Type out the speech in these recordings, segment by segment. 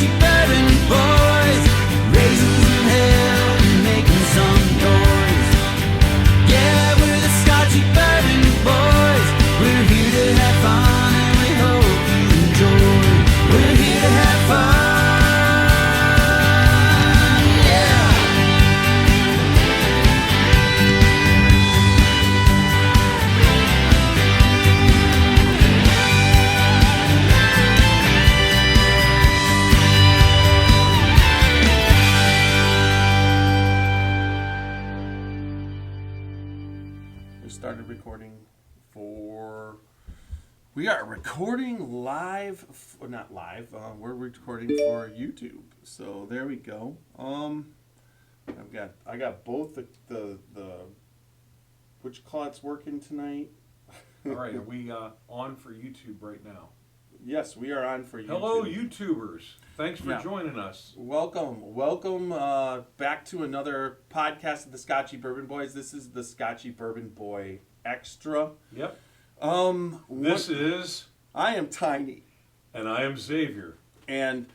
Scotchy Bourbon Boys, raising some hell and making some noise. Yeah, we're the Scotchy Bourbon Boys. We're here to have fun and we hope you enjoy. We're here to have fun. Started recording we are recording live, not live, we're recording for YouTube, so there we go. I got both the which clot's working tonight. All right, are we on for YouTube right now? Yes, we are on for YouTube. Hello, YouTubers. Thanks for joining us. Welcome back to another podcast of the Scotchy Bourbon Boys. This is the Scotchy Bourbon Boy Extra. Yep. This is... I am Tiny. And I am Xavier. And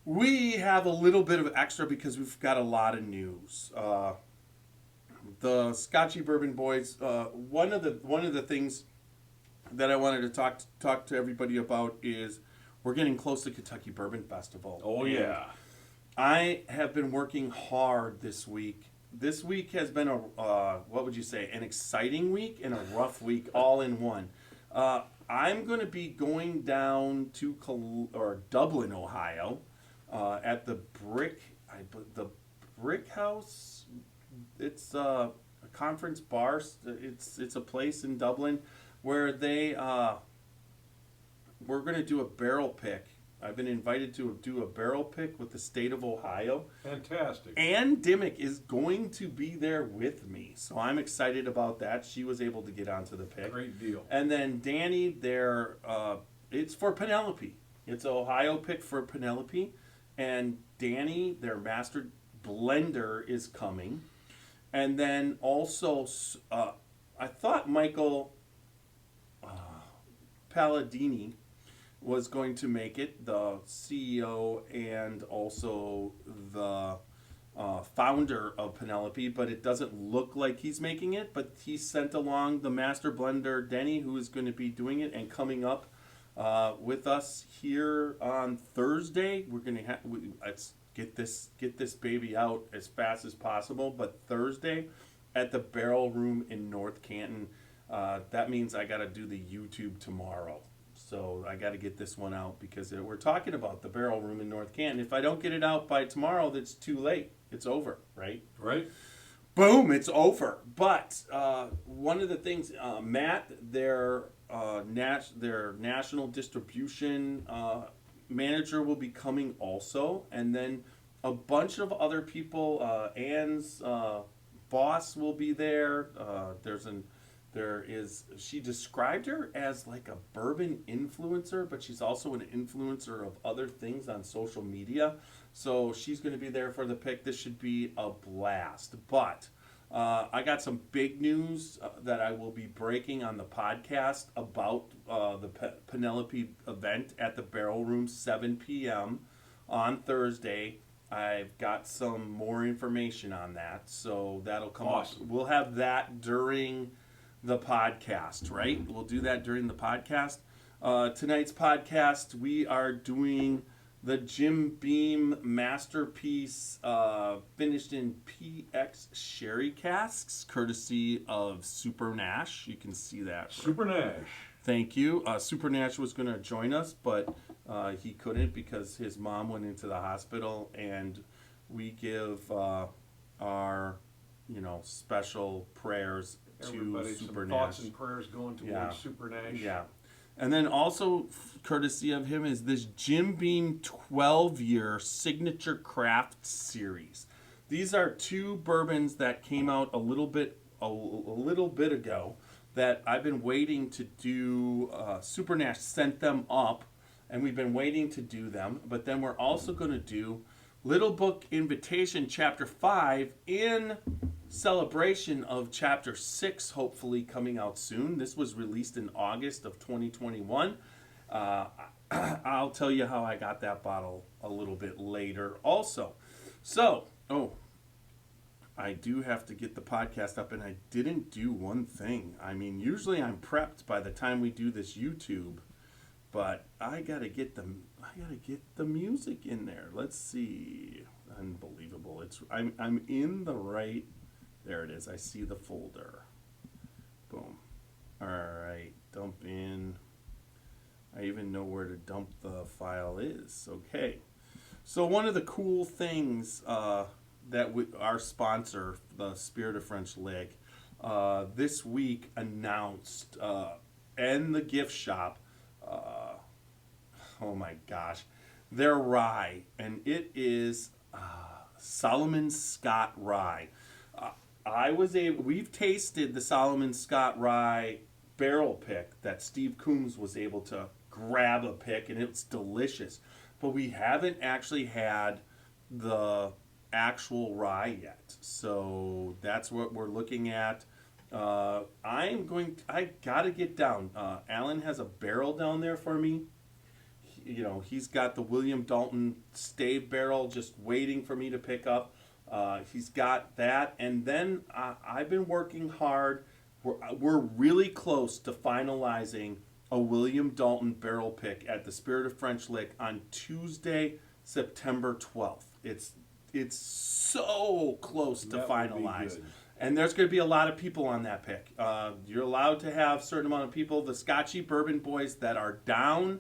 we have a little bit of extra because we've got a lot of news. The Scotchy Bourbon Boys, one of the things that I wanted to talk to everybody about is we're getting close to Kentucky Bourbon Festival. Oh, yeah. I have been working hard this week. This week has been what would you say, an exciting week and a rough week all in one. I'm going to be going down to Dublin, Ohio, at the Brick House. It's a conference bar. It's a place in Dublin where we're going to do a barrel pick. I've been invited to do a barrel pick with the state of Ohio. Fantastic. Ann Dimmick is going to be there with me, so I'm excited about that. She was able to get onto the pick. Great deal. And then Danny, it's for Penelope. It's an Ohio pick for Penelope. And Danny, their master blender, is coming. And then also, I thought Michael Palladini was going to make it, the CEO and also the founder of Penelope, but it doesn't look like he's making it. But he sent along the master blender, Denny, who is going to be doing it and coming up with us here on Thursday. We're going to let's get this baby out as fast as possible. But Thursday at the Barrel Room in North Canton. That means I got to do the YouTube tomorrow. So I got to get this one out because we're talking about the Barrel Room in North Canton. If I don't get it out by tomorrow, that's too late. It's over, right? Right. Boom, it's over. But one of the things, Matt, their national distribution manager will be coming also. And then a bunch of other people, Ann's boss will be there. She described her as like a bourbon influencer, but she's also an influencer of other things on social media. So she's going to be there for the pick. This should be a blast. But I got some big news that I will be breaking on the podcast about the Penelope event at the Barrel Room, 7 p.m. on Thursday. I've got some more information on that. So that'll come awesome. up. We'll have that during the podcast, right? We'll do that during the podcast. Tonight's podcast, we are doing the Jim Beam Masterpiece finished in PX Sherry casks, courtesy of Super Nash. You can see that. Super Nash. Thank you. Super Nash was going to join us, but he couldn't because his mom went into the hospital, and we give our special prayers Everybody, to Super some Nash. thoughts and prayers going towards Super Nash. Yeah. And then also, courtesy of him, is this Jim Beam 12-year Signature Craft Series. These are two bourbons that came out a little bit ago that I've been waiting to do. Super Nash sent them up, and we've been waiting to do them. But then we're also going to do Little Book Invitation Chapter 5 in celebration of Chapter 6, hopefully coming out soon. This was released in August of 2021. I'll tell you how I got that bottle a little bit later also. So, I do have to get the podcast up, and I didn't do one thing. I mean, usually I'm prepped by the time we do this YouTube, but I gotta get the music in there. Let's see. Unbelievable. I'm in the right. There it is. I see the folder. Boom. All right. Dump in. I even know where to dump the file is. Okay. So one of the cool things that our sponsor, the Spirit of French Lick, this week announced, and the gift shop, oh my gosh, their rye, and it is Solomon Scott Rye. We've tasted the Solomon Scott Rye barrel pick that Steve Coombs was able to grab a pick, and it's delicious. But we haven't actually had the actual rye yet. So that's what we're looking at. I gotta get down. Alan has a barrel down there for me. He's got the William Dalton stave barrel just waiting for me to pick up. He's got that, and then I've been working hard. We're really close to finalizing a William Dalton barrel pick at the Spirit of French Lick on Tuesday, September 12th. It's so close to finalize. And there's going to be a lot of people on that pick. You're allowed to have a certain amount of people. The Scotchy Bourbon Boys that are down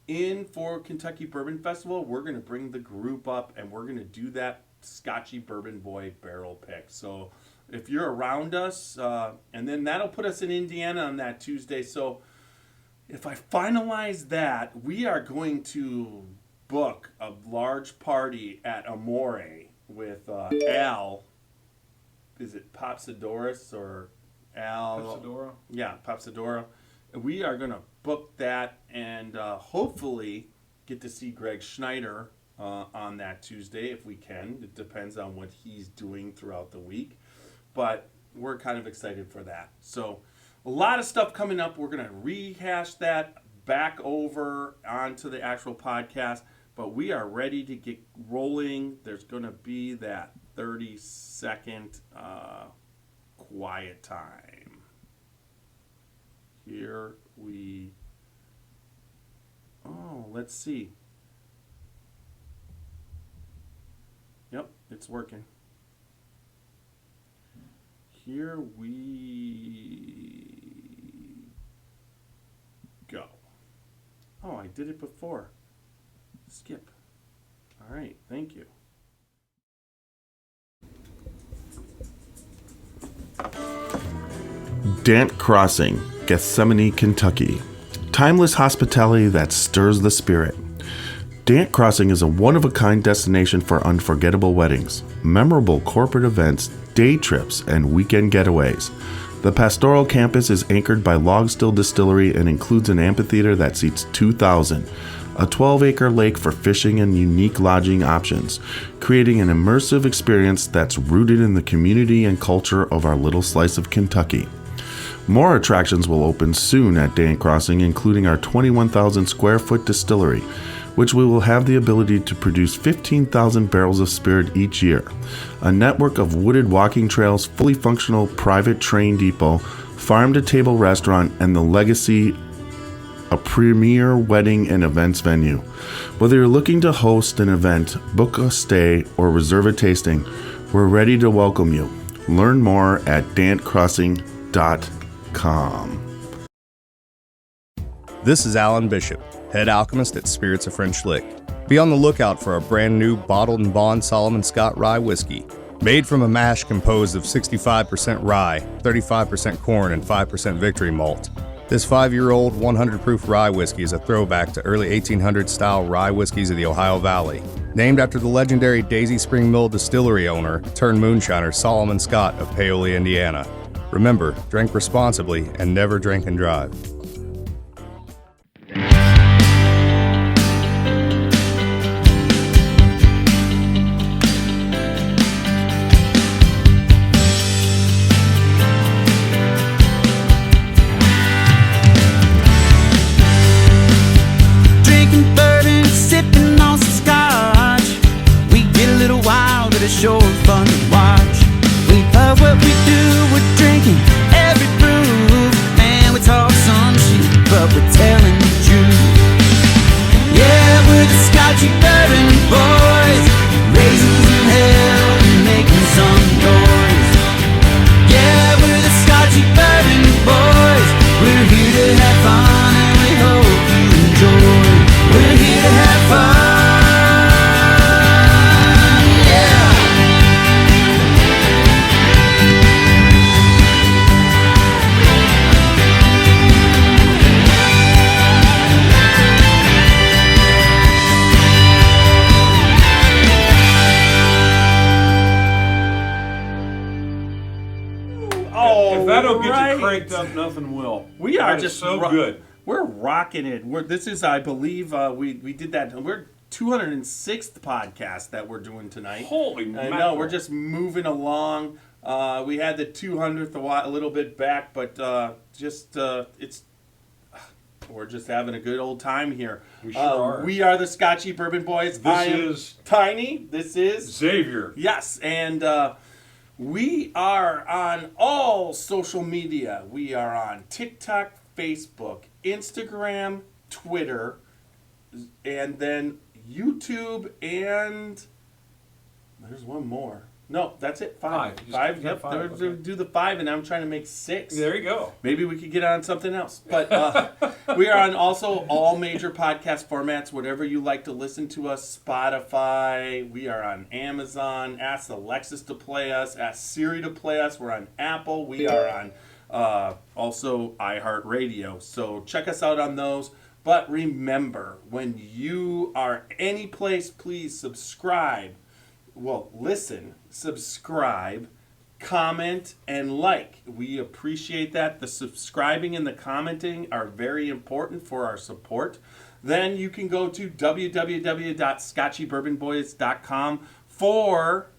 in for Kentucky Bourbon Festival, we're going to bring the group up, and we're going to do that Scotchy Bourbon Boy barrel pick. So if you're around us, and then that'll put us in Indiana on that Tuesday. So if I finalize that, we are going to book a large party at Amore with Al. Is it Popsidoris or Al? Popsidora? Yeah, Popsidora. We are going to book that and hopefully get to see Greg Schneider on that Tuesday if we can. It depends on what he's doing throughout the week. But we're kind of excited for that. So a lot of stuff coming up. We're going to rehash that back over onto the actual podcast. But we are ready to get rolling. There's going to be that 30-second quiet time. Here we... Oh, let's see. Yep, it's working. Here we go. Oh, I did it before. Skip. All right, thank you. Dant Crossing, Gethsemane, Kentucky. Timeless hospitality that stirs the spirit. Dant Crossing is a one-of-a-kind destination for unforgettable weddings, memorable corporate events, day trips, and weekend getaways. The pastoral campus is anchored by Log Still Distillery and includes an amphitheater that seats 2,000, a 12-acre lake for fishing and unique lodging options, creating an immersive experience that's rooted in the community and culture of our little slice of Kentucky. More attractions will open soon at Dant Crossing, including our 21,000 square foot distillery, which we will have the ability to produce 15,000 barrels of spirit each year, a network of wooded walking trails, fully functional private train depot, farm-to-table restaurant, and the Legacy, a premier wedding and events venue. Whether you're looking to host an event, book a stay, or reserve a tasting, we're ready to welcome you. Learn more at dantcrossing.com. This is Alan Bishop, head alchemist at Spirits of French Lick. Be on the lookout for our brand new bottled and bond Solomon Scott Rye whiskey. Made from a mash composed of 65% rye, 35% corn, and 5% victory malt. This 5-year-old 100 proof rye whiskey is a throwback to early 1800s style rye whiskeys of the Ohio Valley. Named after the legendary Daisy Spring Mill distillery owner turned moonshiner Solomon Scott of Paoli, Indiana. Remember, drink responsibly and never drink and drive. drinking bourbon, sipping on some scotch. We get a little wild, but it's sure fun to watch. We love what we do, we're drinking every brew. Man, we talk some shit, but we're telling the truth. Yeah, we're the Scotchy Bourbon Boys, raising some hell and making some noise. Yeah, we're the Scotchy Bourbon Boys. We're here to have fun and we hope you enjoy. We're here to have fun, yeah. If that don't get right. you cranked up, nothing will. We are That is just so good. We're rocking it. This is, I believe, we did that. We're 206th podcast that we're doing tonight. Holy I mackerel. know, we're just moving along. We had the 200th a little bit back, but we're just having a good old time here. We sure are. We are the Scotchy Bourbon Boys. This is Tiny. This is Xavier. Yes, and we are on all social media. We are on TikTok, Facebook, Instagram, Twitter, and then YouTube, and there's one more. No, that's it. Five. Five. Five. Just Yep. five, okay. Do the 5, and I'm trying to make 6. There you go. Maybe we could get on something else. But we are on also all major podcast formats, whatever you like to listen to us. Spotify. We are on Amazon. Ask Alexis to play us. Ask Siri to play us. We're on Apple. We are on also iHeartRadio. So check us out on those. But remember, when you are any place, please subscribe. Well, listen, subscribe, comment, and like. We appreciate that. The subscribing and the commenting are very important for our support. Then you can go to www.scotchybourbonboys.com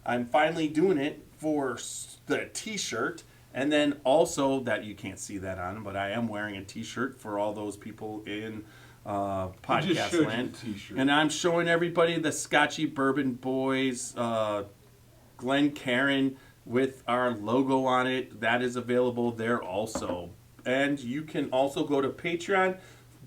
I'm finally doing it, for the t-shirt. And then also, that you can't see that on, but I am wearing a t-shirt for all those people in podcast land. And I'm showing everybody the Scotchy Bourbon Boys Glen Cairn with our logo on it. That is available there also. And you can also go to Patreon.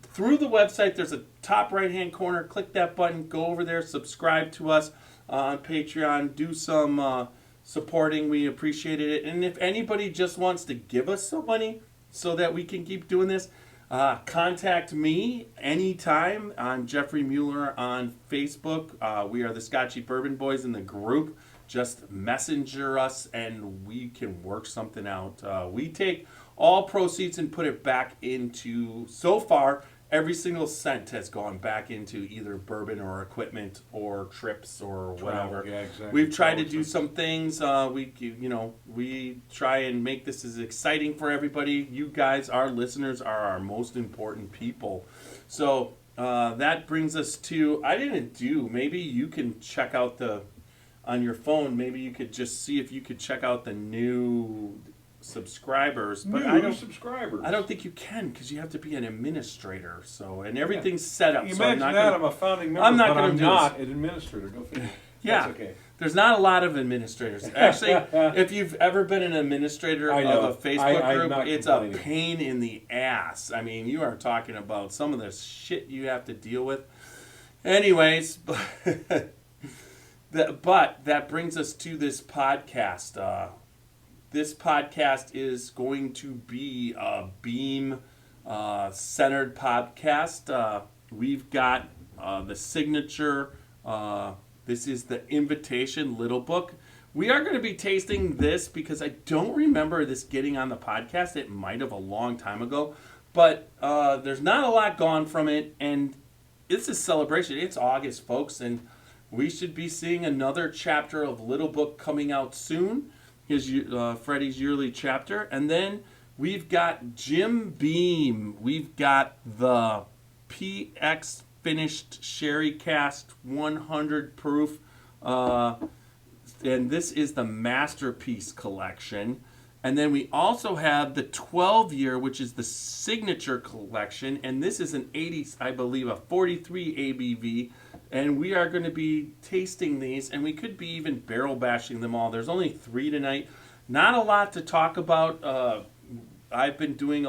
Through the website, there's a top right-hand corner. Click that button. Go over there. Subscribe to us on Patreon. Do some supporting. We appreciate it. And if anybody just wants to give us some money so that we can keep doing this, contact me anytime. I'm Jeffrey Mueller on Facebook. We are the Scotchy Bourbon Boys in the group. Just messenger us and we can work something out. We take all proceeds and put it back into, so far, every single cent has gone back into either bourbon or equipment or trips or whatever. Yeah, exactly. We've tried to do some things. We try and make this as exciting for everybody. You guys, our listeners, are our most important people. So that brings us to, maybe you can check out on your phone, maybe you could just see if you could check out the new subscribers, but I don't think you can, because you have to be an administrator. So, and everything's set up. Imagine I'm a founding member, I'm not but gonna I'm do not an administrator. Go figure. Yeah. That's okay. There's not a lot of administrators. Actually, if you've ever been an administrator of a Facebook group, it's a pain in the ass. I mean, you are talking about some of the shit you have to deal with. Anyways, but that brings us to this podcast. This podcast is going to be a Beam-centered podcast. We've got the signature, this is the Invitation Little Book. We are going to be tasting this because I don't remember this getting on the podcast. It might have a long time ago. But there's not a lot gone from it, and it's a celebration. It's August, folks, and we should be seeing another chapter of Little Book coming out soon. His Freddie's yearly chapter. And then we've got Jim Beam. We've got the PX Finished Sherry Cask 100 proof. And this is the Masterpiece Collection. And then we also have the 12-year, which is the signature collection. And this is an 80, I believe, a 43 ABV. And we are going to be tasting these, and we could be even barrel bashing them all. There's only 3 tonight. Not a lot to talk about. I've been doing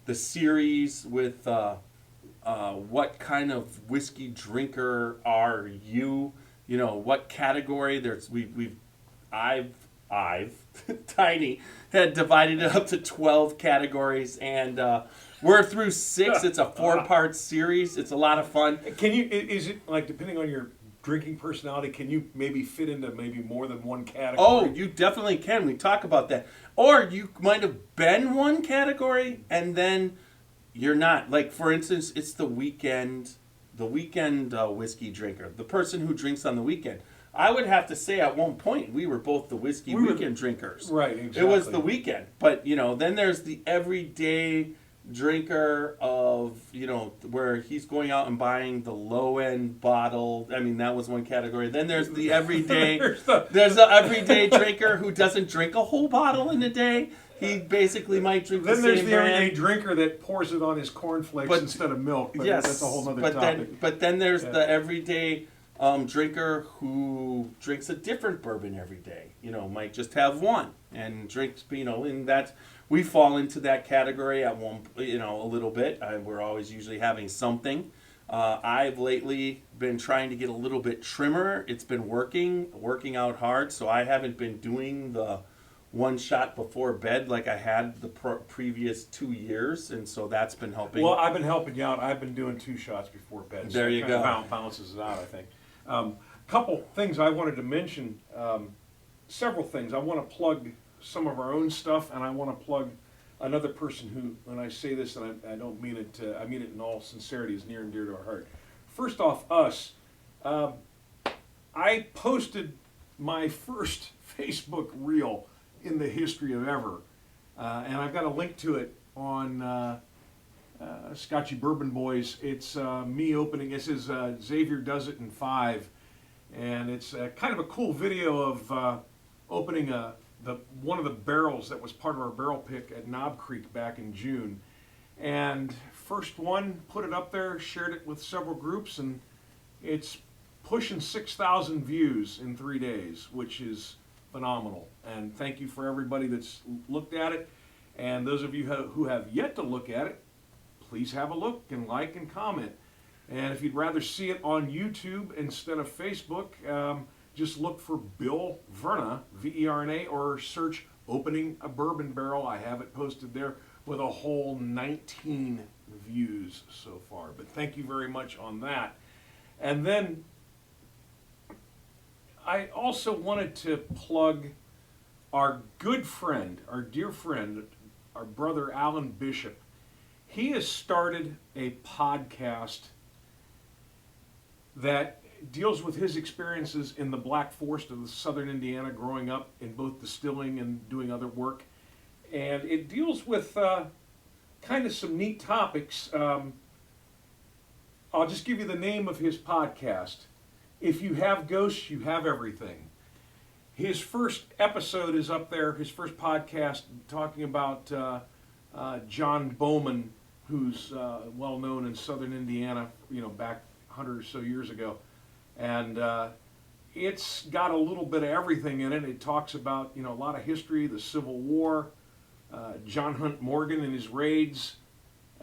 the series with what kind of whiskey drinker are you? You know, what category? I've Tiny had divided it up to 12 categories, and we're through 6. It's a 4-part series. It's a lot of fun. Is it like, depending on your drinking personality, can you maybe fit into maybe more than one category? Oh, you definitely can. We talk about that. Or you might have been one category and then you're not. Like, for instance, it's the weekend whiskey drinker, the person who drinks on the weekend. I would have to say at one point we were both the weekend drinkers. Right, exactly. It was the weekend. But, then there's the everyday drinker of, where he's going out and buying the low-end bottle. I mean, that was one category. Then there's the everyday, there's the everyday drinker who doesn't drink a whole bottle in a day. He basically might drink the same brand. Then there's the everyday drinker that pours it on his cornflakes instead of milk. But yes, that's a whole other topic. But then there's the everyday drinker who drinks a different bourbon every day. Might just have one and drinks, and that's, we fall into that category at one, a little bit. We're always usually having something. I've lately been trying to get a little bit trimmer. It's been working out hard, so I haven't been doing the one shot before bed like I had the previous 2 years, and so that's been helping. Well, I've been helping you out. I've been doing 2 shots before bed. There you go. Balances it out, I think. Couple things I wanted to mention. Several things. I want to plug some of our own stuff, and I want to plug another person who, when I say this, and I don't mean it, I mean it in all sincerity, is near and dear to our heart. First off, us. I posted my first Facebook reel in the history of ever, and I've got a link to it on Scotchy Bourbon Boys. It's me opening. This is Xavier does it in 5, and it's kind of a cool video of opening one of the barrels that was part of our barrel pick at Knob Creek back in June. And first one, put it up there, shared it with several groups, and it's pushing 6,000 views in 3 days, which is phenomenal. And thank you for everybody that's looked at it. And those of you who have yet to look at it, please have a look and like and comment. And if you'd rather see it on YouTube instead of Facebook, just look for Bill Verna, V-E-R-N-A, or search Opening a Bourbon Barrel. I have it posted there with a whole 19 views so far. But thank you very much on that. And then I also wanted to plug our good friend, our dear friend, our brother Alan Bishop. He has started a podcast that deals with his experiences in the Black Forest of southern Indiana, growing up in both distilling and doing other work. And it deals with kind of some neat topics. I'll just give you the name of his podcast. If you have ghosts, you have everything. His first episode is up there, his first podcast, talking about John Bowman, who's well known in southern Indiana, back 100 or so years ago. And it's got a little bit of everything in it. It talks about, a lot of history, the Civil War, John Hunt Morgan and his raids,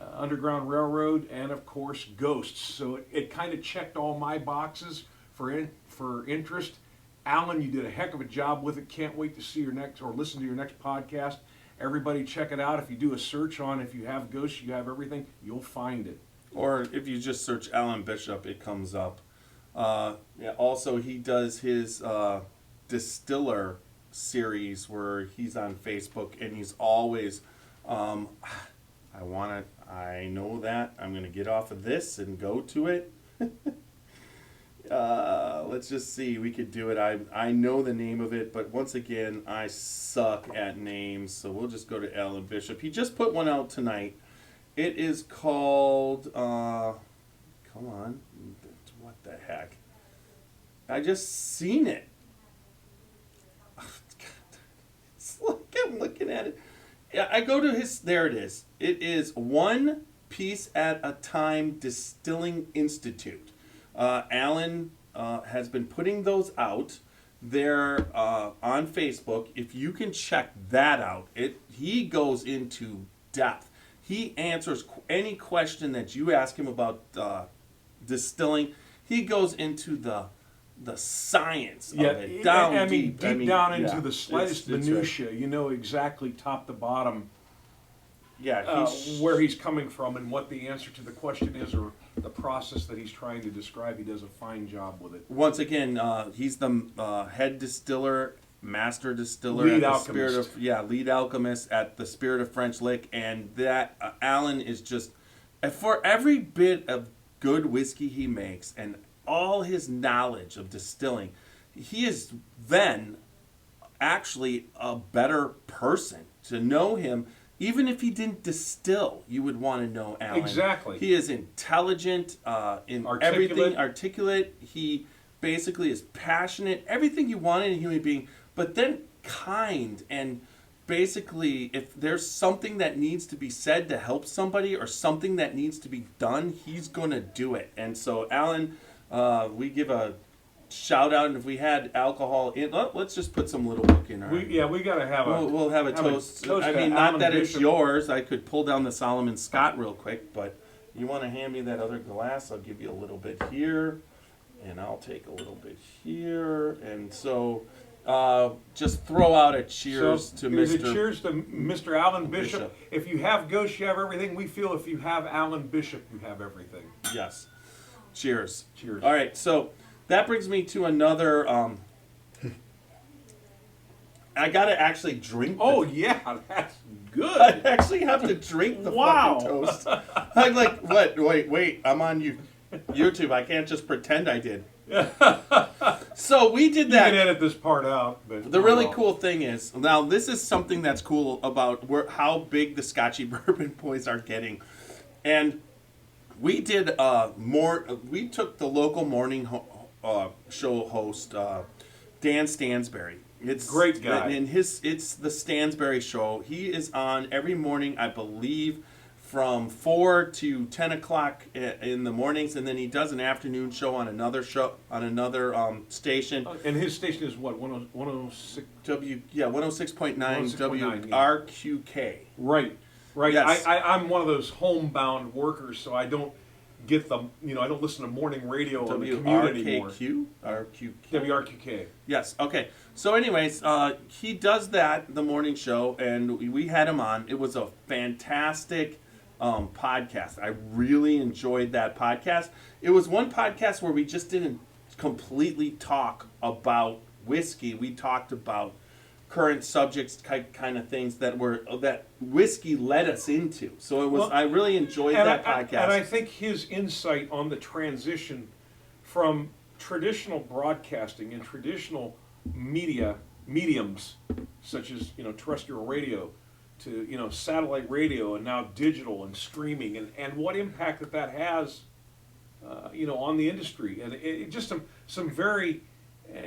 Underground Railroad, and of course ghosts. So it kind of checked all my boxes for interest. Alan, you did a heck of a job with it. Can't wait to see your next, or listen to your next podcast. Everybody check it out. If you do a search on If You Have Ghosts, You Have Everything, you'll find it. Or if you just search Alan Bishop, it comes up. Also, he does his Distiller series where he's on Facebook, and he's always, I know that. I'm going to get off of this and go to it. Let's just see. We could do it. I know the name of it, but once again, I suck at names, so we'll just go to Alan Bishop. He just put one out tonight. It is called, come on, what the heck? I just seen it. I go to his. There it is. It is One Piece at a Time Distilling Institute. Alan has been putting those out. They're on Facebook. If you can check that out, he goes into depth. He answers any question that you ask him about distilling. He goes into the science of it, down deep. Deep down into the it's slightest minutia. Right. You know exactly top to bottom. Yeah, where he's coming from and what the answer to the question is, or the process that he's trying to describe. He does a fine job with it. Once again, he's the head distiller, master distiller, lead alchemist. Lead alchemist at the Spirit of French Lick, and that Alan is just for every bit of good whiskey he makes and all his knowledge of distilling, he is then actually a better person. To know him, even if he didn't distill, you would want to know Alan. Exactly. He is intelligent in everything, articulate. He basically is passionate, everything you want in a human being, but then kind. And basically, if there's something that needs to be said to help somebody or something that needs to be done, he's going to do it. And so, Alan, we give a shout out, and if we had alcohol in, let's just put some Little Book in our. We gotta have we'll have a toast. I mean, not Alan that Bishop. It's yours. I could pull down the Solomon Scott real quick, but you want to hand me that other glass? I'll give you a little bit here, and I'll take a little bit here, and so just throw out a cheers to Mr. Cheers to Mr. Alan Bishop. If you have Ghost, you have everything. We feel if you have Alan Bishop, you have everything. Yes. Cheers. Cheers. All right, so. That brings me to another. I gotta actually drink. Yeah, that's good. I actually have to drink the fucking toast. I'm like, what? Wait. I'm on YouTube. I can't just pretend I did. So we did that. You can edit this part out. But the really cool thing is, now this is something that's cool about how big the Scotchy Bourbon Boys are getting, and we did we took the local morning show host Dan Stansberry. It's great guy. And it's the Stansberry Show. He is on every morning, I believe, from 4 to 10 o'clock in the mornings, and then he does an afternoon show on another station. And his station is what, 106? 106.9 WRQK. Right. Yes. I'm one of those homebound workers, so I don't get I don't listen to morning radio on the commute anymore. WRQK. Yes. Okay. So, anyways, he does that, the morning show, and we had him on. It was a fantastic podcast. I really enjoyed that podcast. It was one podcast where we just didn't completely talk about whiskey. We talked about current subjects, kind of things that whiskey led us into. So it was. I really enjoyed that podcast. And I think his insight on the transition from traditional broadcasting and traditional mediums, such as terrestrial radio, to satellite radio, and now digital and streaming, and what impact that has, on the industry, and it just some very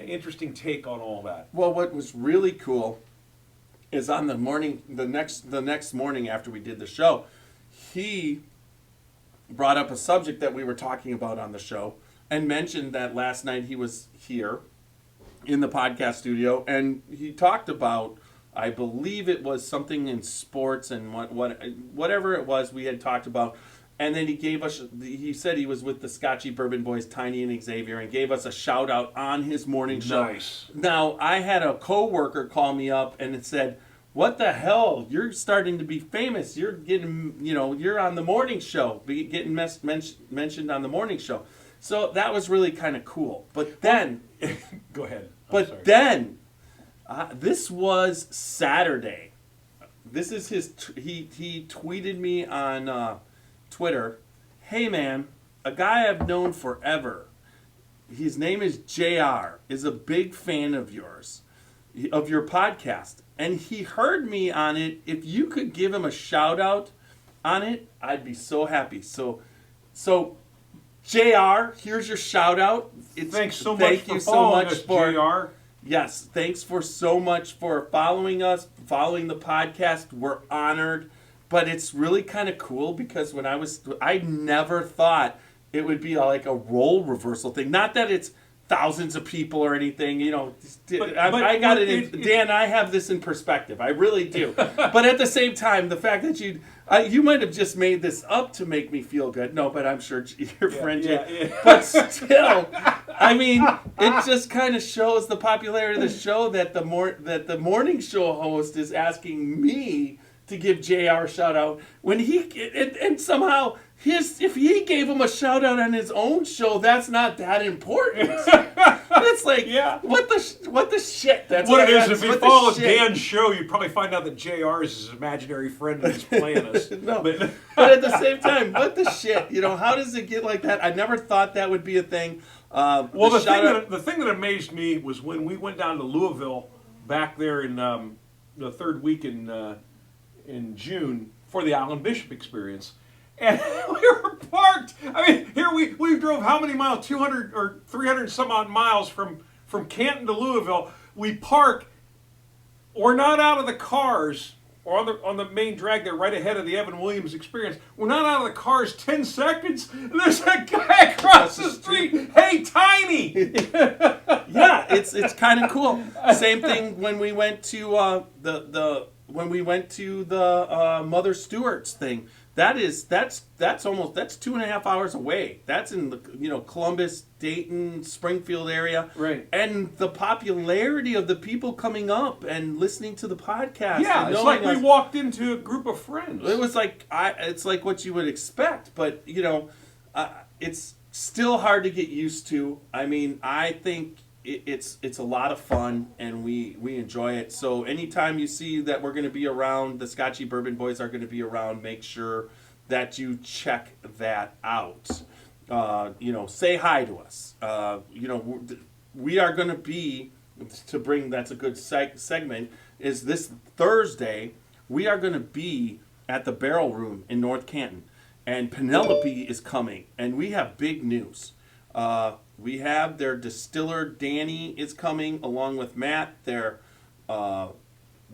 interesting take on all that. Well, what was really cool is on the next morning after we did the show, he brought up a subject that we were talking about on the show and mentioned that last night he was here in the podcast studio, and he talked about, I believe it was something in sports and whatever it was we had talked about. And then he said he was with the Scotchy Bourbon Boys, Tiny and Xavier, and gave us a shout out on his morning show. Nice. Now, I had a coworker call me up and it said, "What the hell? You're starting to be famous. You're getting, you're on the morning show, getting mentioned on the morning show." So that was really kind of cool. But then, go ahead. Then, this was Saturday. This is he tweeted me on Twitter, "Hey man, a guy I've known forever, his name is JR, is a big fan of yours, of your podcast, and he heard me on it. If you could give him a shout out on it, I'd be so happy." So JR, here's your shout out. Thanks so much for following us, JR. Yes, thanks for so much for following us, following the podcast. We're honored, but it's really kind of cool because I never thought it would be like a role reversal thing. Not that it's thousands of people or anything, I got it. Dan, I have this in perspective. I really do. But at the same time, the fact that you might have just made this up to make me feel good. No, but I'm sure your friend Jay. But still, I mean, it just kind of shows the popularity of the show that the morning show host is asking me to give JR a shout out when and somehow if he gave him a shout out on his own show, that's not that important. It's like, what the shit? That's what it is. If you follow Dan's show, you probably find out that JR is his imaginary friend and he's playing us. No, but at the same time, what the shit? How does it get like that? I never thought that would be a thing. Well, the thing that amazed me was when we went down to Louisville back there in the third week in June for the Alan Bishop experience. And we were parked. I mean, here we drove how many miles? 200 or 300 some odd miles from Canton to Louisville. We park. We're not out of the cars or on the main drag there right ahead of the Evan Williams experience. We're not out of the cars 10 seconds. And there's a guy across the street. Hey, Tiny. Yeah, it's kind of cool. Same thing when we went to the Mother Stewart's thing. That's 2.5 hours away. That's in the Columbus, Dayton, Springfield area. Right. And the popularity of the people coming up and listening to the podcast. Yeah, it's like we walked into a group of friends. It was like it's like what you would expect, but it's still hard to get used to. I mean, I think it's a lot of fun and we enjoy it. So anytime you see that we're going to be around, the Scotchy Bourbon Boys are going to be around, make sure that you check that out. Say hi to us. We are going to be, that's a good segment, is this Thursday, we are going to be at the Barrel Room in North Canton. And Penelope is coming. And we have big news. We have their distiller, Danny, is coming, along with Matt, their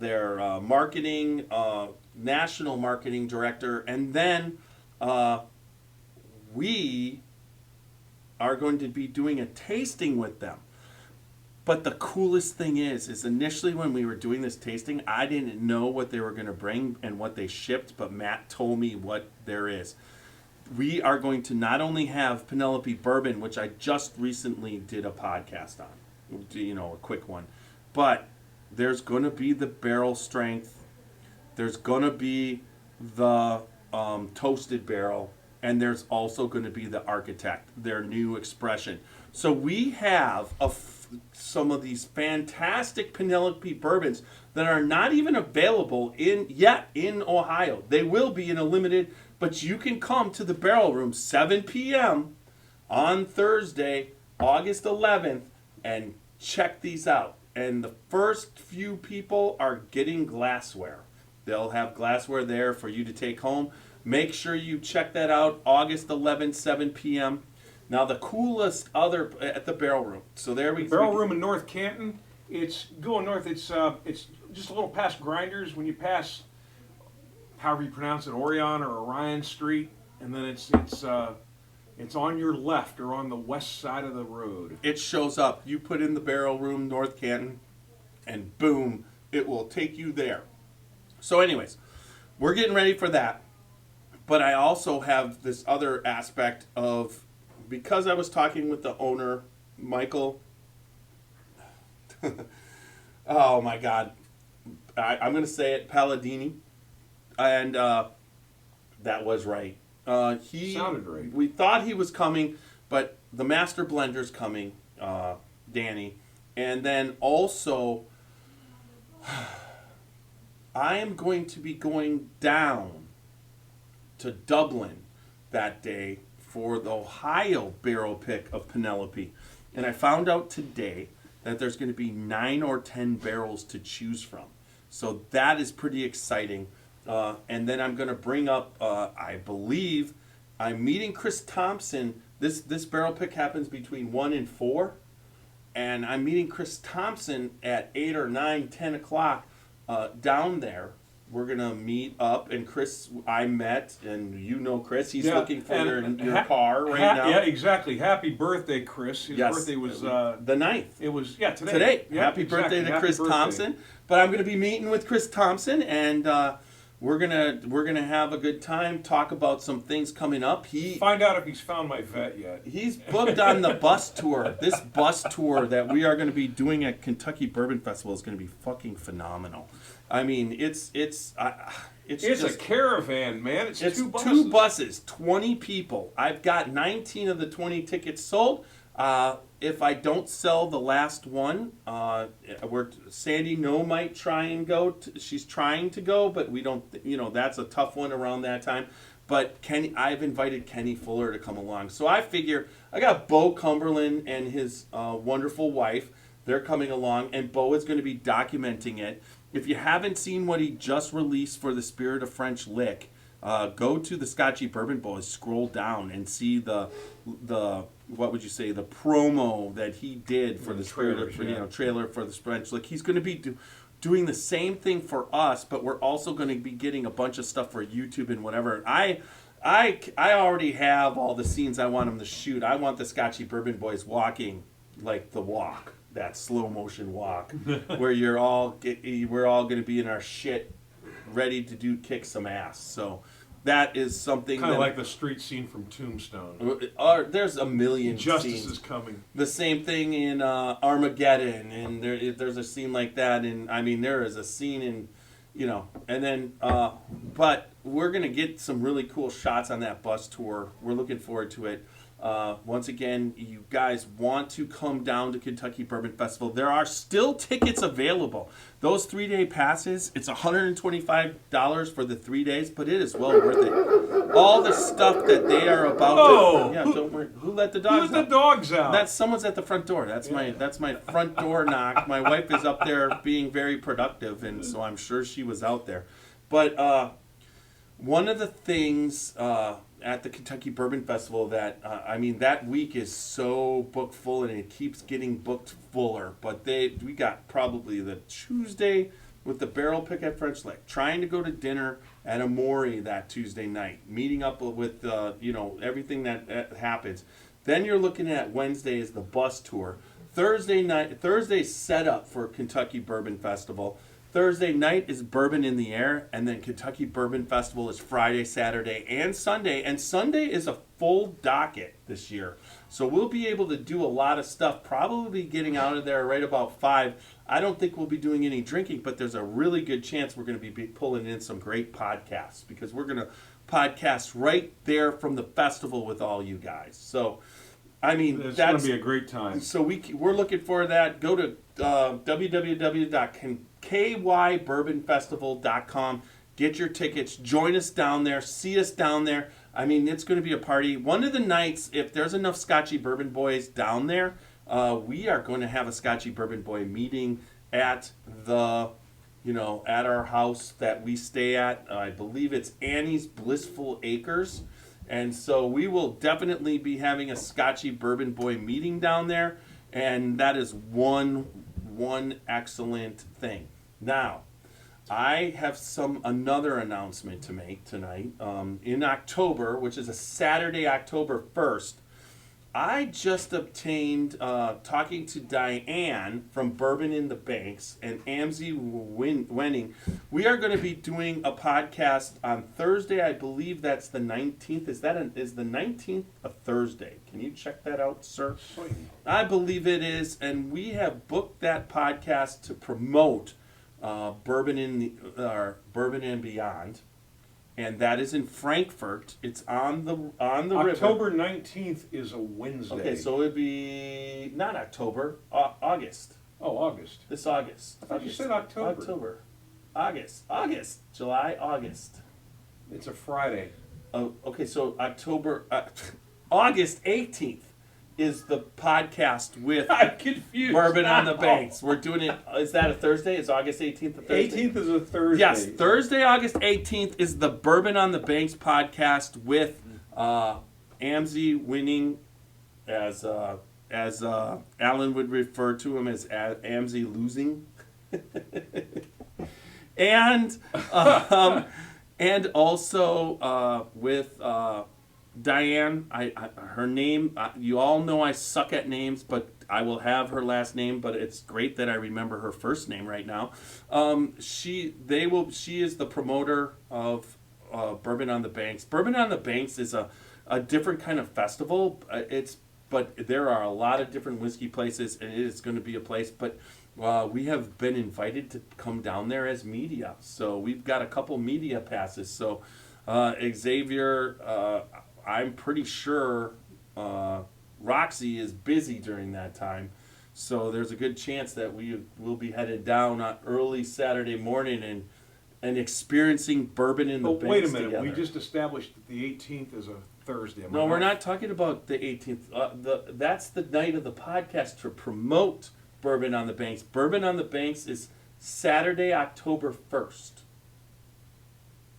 marketing, national marketing director. And then we are going to be doing a tasting with them. But the coolest thing is initially when we were doing this tasting, I didn't know what they were going to bring and what they shipped, but Matt told me what there is. We are going to not only have Penelope Bourbon, which I just recently did a podcast on, a quick one, but there's going to be the barrel strength, there's going to be the toasted barrel, and there's also going to be the Architect, their new expression. So we have some of these fantastic Penelope bourbons that are not even available yet in Ohio. They will be in a limited. But you can come to the Barrel Room 7 p.m. on Thursday, August 11th, and check these out. And the first few people are getting glassware. They'll have glassware there for you to take home. Make sure you check that out, August 11th, 7 p.m. Now, the coolest at the Barrel Room. So there we go. Barrel Room in North Canton. It's going north. It's just a little past Grinders when you pass, however you pronounce it, Orion or Orion Street, and then it's on your left or on the west side of the road. It shows up. You put in the Barrel Room, North Canton, and boom, it will take you there. So anyways, we're getting ready for that. But I also have this other aspect of, because I was talking with the owner, Michael, oh my God, I'm going to say it, Palladini. And that was right. He sounded right. We thought he was coming, but the master blender's coming, Danny. And then also, I am going to be going down to Dublin that day for the Ohio barrel pick of Penelope. And I found out today that there's going to be 9 or 10 barrels to choose from. So that is pretty exciting. And then I'm going to bring up, I believe, I'm meeting Chris Thompson. This barrel pick happens between 1 and 4. and I'm meeting Chris Thompson at 8 or 9, 10 o'clock down there. We're going to meet up, and Chris, I met, and you know Chris, he's looking for your car right now. Yeah, exactly. Happy birthday, Chris. His birthday was... the 9th. It was, today. Today. Yeah, Happy birthday to Chris birthday. Thompson. But I'm going to be meeting with Chris Thompson, and we're gonna have a good time, talk about some things coming up. Find out if he's found my vet yet. He's booked on the bus tour. This bus tour that we are going to be doing at Kentucky Bourbon Festival is going to be fucking phenomenal. I mean, it's just a caravan, man. It's two buses. 2 buses, 20 people. I've got 19 of the 20 tickets sold. If I don't sell the last one, Sandy might try and go. She's trying to go, but we don't. That's a tough one around that time. But I've invited Kenny Fuller to come along. So I figure I got Bo Cumberland and his wonderful wife. They're coming along, and Bo is going to be documenting it. If you haven't seen what he just released for the Spirit of French Lick, go to the Scotchy Bourbon Boys, scroll down, and see the what would you say, the promo that he did for the Spirit of trailer for the French Lick. He's going to be doing the same thing for us, but we're also going to be getting a bunch of stuff for YouTube and whatever. I already have all the scenes I want him to shoot. I want the Scotchy Bourbon Boys walking like the walk. That slow motion walk where we're all going to be in our shit ready to kick some ass. So that is something kind of like the street scene from Tombstone. There's a million Justice scenes. Is coming. The same thing in Armageddon, and there's a scene like that, and I mean there is a scene in, and then but we're going to get some really cool shots on that bus tour. We're looking forward to it. Once again, you guys want to come down to Kentucky Bourbon Festival. There are still tickets available. Those 3-day passes, it's $125 for the 3 days, but it is well worth it. All the stuff that they are about. Don't worry. Who let the dogs out? Who let the dogs out? That's someone's at the front door. That's my front door knock. My wife is up there being very productive, and so I'm sure she was out there. But one of the things at the Kentucky Bourbon Festival that that week is so booked full, and it keeps getting booked fuller. But we got probably the Tuesday with the barrel pick at French Lick, trying to go to dinner at Amori that Tuesday night, meeting up with everything that happens. Then you're looking at Wednesday is the bus tour. Thursday's set up for Kentucky Bourbon Festival. Thursday night is Bourbon in the Air, and then Kentucky Bourbon Festival is Friday, Saturday, and Sunday. And Sunday is a full docket this year. So we'll be able to do a lot of stuff, probably getting out of there right about 5. I don't think we'll be doing any drinking, but there's a really good chance we're going to be pulling in some great podcasts, because we're going to podcast right there from the festival with all you guys. So, I mean, it's going to be a great time. So we're looking for that. Go to www.kybourbonfestival.com. Get your tickets. Join us down there. See us down there. I mean, it's going to be a party. One of the nights, if there's enough Scotchy Bourbon Boys down there, we are going to have a Scotchy Bourbon Boy meeting at at our house that we stay at. I believe it's Annie's Blissful Acres. And so we will definitely be having a Scotchy Bourbon Boy meeting down there. And that is one excellent thing. Now, I have another announcement to make tonight. In October, which is a Saturday, October 1st, I just obtained, talking to Diane from Bourbon in the Banks and Amzie Wenning, we are going to be doing a podcast on Thursday. I believe that's the 19th. Is the 19th a Thursday? Can you check that out, sir? I believe it is, and we have booked that podcast to promote Bourbon and Beyond. And that is in Frankfurt. It's on the river. October 19th is a Wednesday. Okay, so it would be not October, August. Oh, August. This August. I thought you said October. August. July, August. It's a Friday. Oh, okay, so August 18th is the podcast with I'm confused. Bourbon on the Banks. We're doing it. Is that a Thursday? Is August 18th a Thursday? 18th is a Thursday. Yes, Thursday, August 18th is the Bourbon on the Banks podcast with Amzie Wenning as as Alan would refer to him as Amsey losing. and also with Diane, her name, you all know I suck at names, but I will have her last name, but it's great that I remember her first name right now. She is the promoter of Bourbon on the Banks. Bourbon on the Banks is a different kind of festival. But there are a lot of different whiskey places, and it is going to be a place. But we have been invited to come down there as media, so we've got a couple media passes. So Xavier, I'm pretty sure Roxy is busy during that time, so there's a good chance that we will be headed down on early Saturday morning and experiencing Bourbon in the Banks. Wait a minute, together. we just established that the 18th is a Thursday. No, we're not talking about the 18th. That's the night of the podcast to promote Bourbon on the Banks. Bourbon on the Banks is Saturday, October 1st.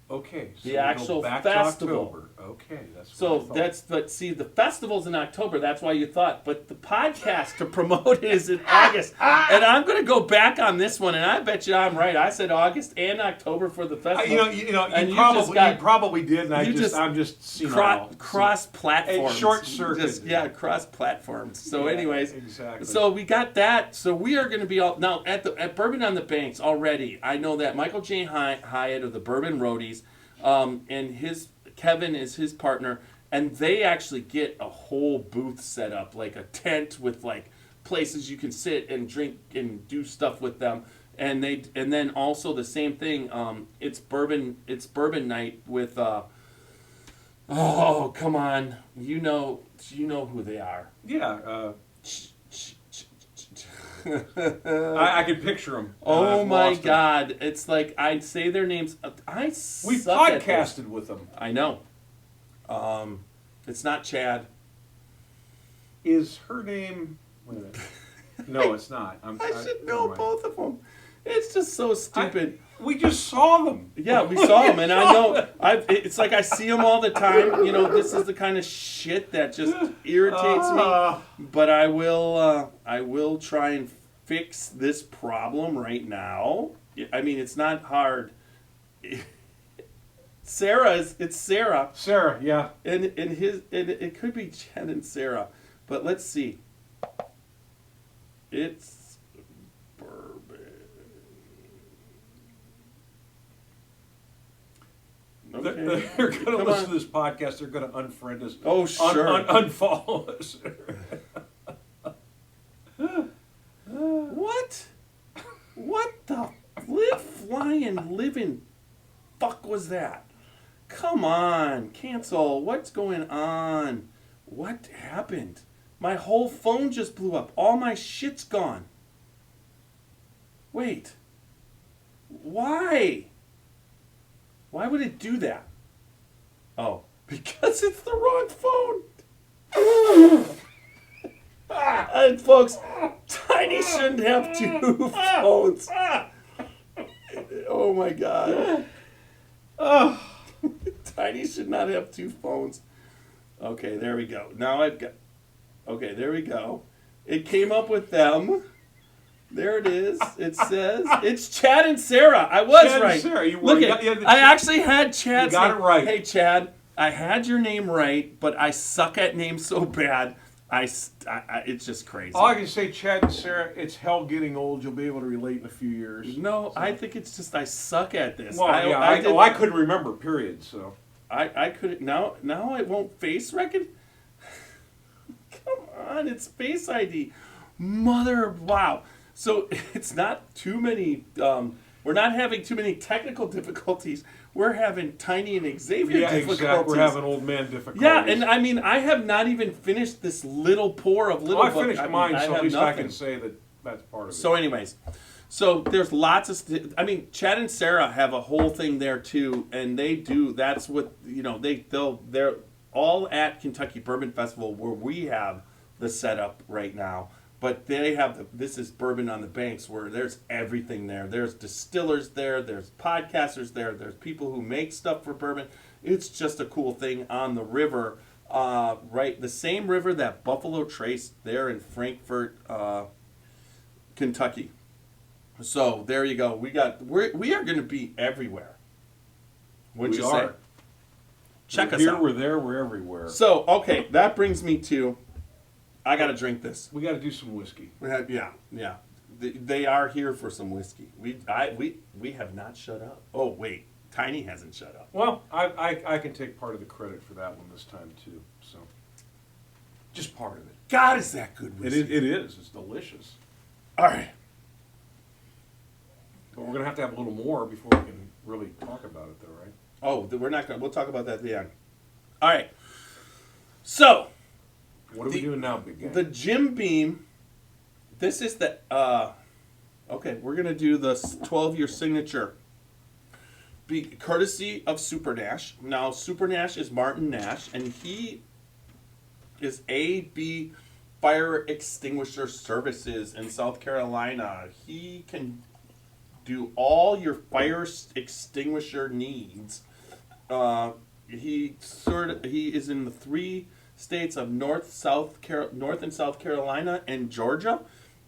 Okay, so The we go actual back to festival. October. Okay, that's what So I thought. but see, the festival's in October. That's why you thought. But the podcast to promote it is in August. And I'm going to go back on this one, and I bet you I'm right. I said August and October for the festival. And You just probably did, and I'm just senile. cross platforms. Short circuit. Cross platforms. So, Yeah, anyways, exactly. so we got that. So we are going to be all now at Bourbon on the Banks already. I know that Michael J. Hyatt of the Bourbon Roadies, and Kevin is his partner, and they actually get a whole booth set up, like a tent with like places you can sit and drink and do stuff with them. And then also the same thing. It's bourbon night with. Oh, come on! You know who they are. Yeah. I can picture them. Oh my God! It's like I'd say their names. We suck at this. podcasted with them. I know. It's not Chad. Is her name? Wait a minute. No, it's not. I should know both of them. It's just so stupid. We just saw them. Yeah, we saw them, and I know. It's like I see them all the time. You know, this is the kind of shit that just irritates me. But I will try and fix this problem right now. I mean, it's not hard. It's Sarah. Sarah, yeah. And it could be Chad and Sarah, but let's see. It's bourbon. Okay. They're going to Come listen on. to this podcast. They're going to unfriend us. Oh, sure. Unfollow us. What? What the living fuck was that? Come on, cancel. What's going on? What happened? My whole phone just blew up. All my shit's gone. Wait. Why? Why would it do that? Oh, because it's the wrong phone. And folks, Tiny shouldn't have two phones. Oh my God. Tiny should not have two phones. Okay, there we go. Now I've got... Okay, there we go. It came up with them. There it is. It says it's Chad and Sarah. I was Chad right. and Sarah, you were. Look You at. got- I actually had Chad. You got say, it right. Hey Chad, I had your name right, but I suck at names so bad. It's just crazy. All I can say, Chad and Sarah, it's hell getting old. You'll be able to relate in a few years. No, I think it's just I suck at this. Well, I couldn't remember, period, so. I couldn't. Now it won't face record. Come on, it's Face ID. Wow. So it's not too many. We're not having too many technical difficulties. We're having Tiny and Xavier difficulties. Exactly. We're having old man difficulties. Yeah, and I mean, I have not even finished this little pour of little. I finished mine, so at least I nothing. can say that that's part of it. So, anyways, so there's lots of. I mean, Chad and Sarah have a whole thing there too, and they do. That's what they're all at Kentucky Bourbon Festival where we have the setup right now. But they have this is Bourbon on the Banks where there's everything there. There's distillers there. There's podcasters there. There's people who make stuff for bourbon. It's just a cool thing on the river right, the same river that Buffalo Trace there in Frankfort, Kentucky. So there you go. We are going to be everywhere. What'd We you are. say? Check us Here, out. we're there, we're everywhere. So okay, that brings me to, I got to drink this. We got to do some whiskey. Yeah. They are here for some whiskey. We have not shut up. Oh wait, Tiny hasn't shut up. Well, I can take part of the credit for that one this time too. So, just part of it. God, is that good whiskey? It is. It's delicious. All right. But we're gonna have to have a little more before we can really talk about it, though, right? Oh, we're not gonna. We'll talk about that at the end. All right. So What are we doing now, big guy? the Jim Beam. This is the. Okay, we're gonna do the 12-year signature. Courtesy of Super Nash. Now, Super Nash is Martin Nash, and he is AB Fire Extinguisher Services in South Carolina. He can do all your fire extinguisher needs. He is in the 3 states of North and South Carolina and Georgia,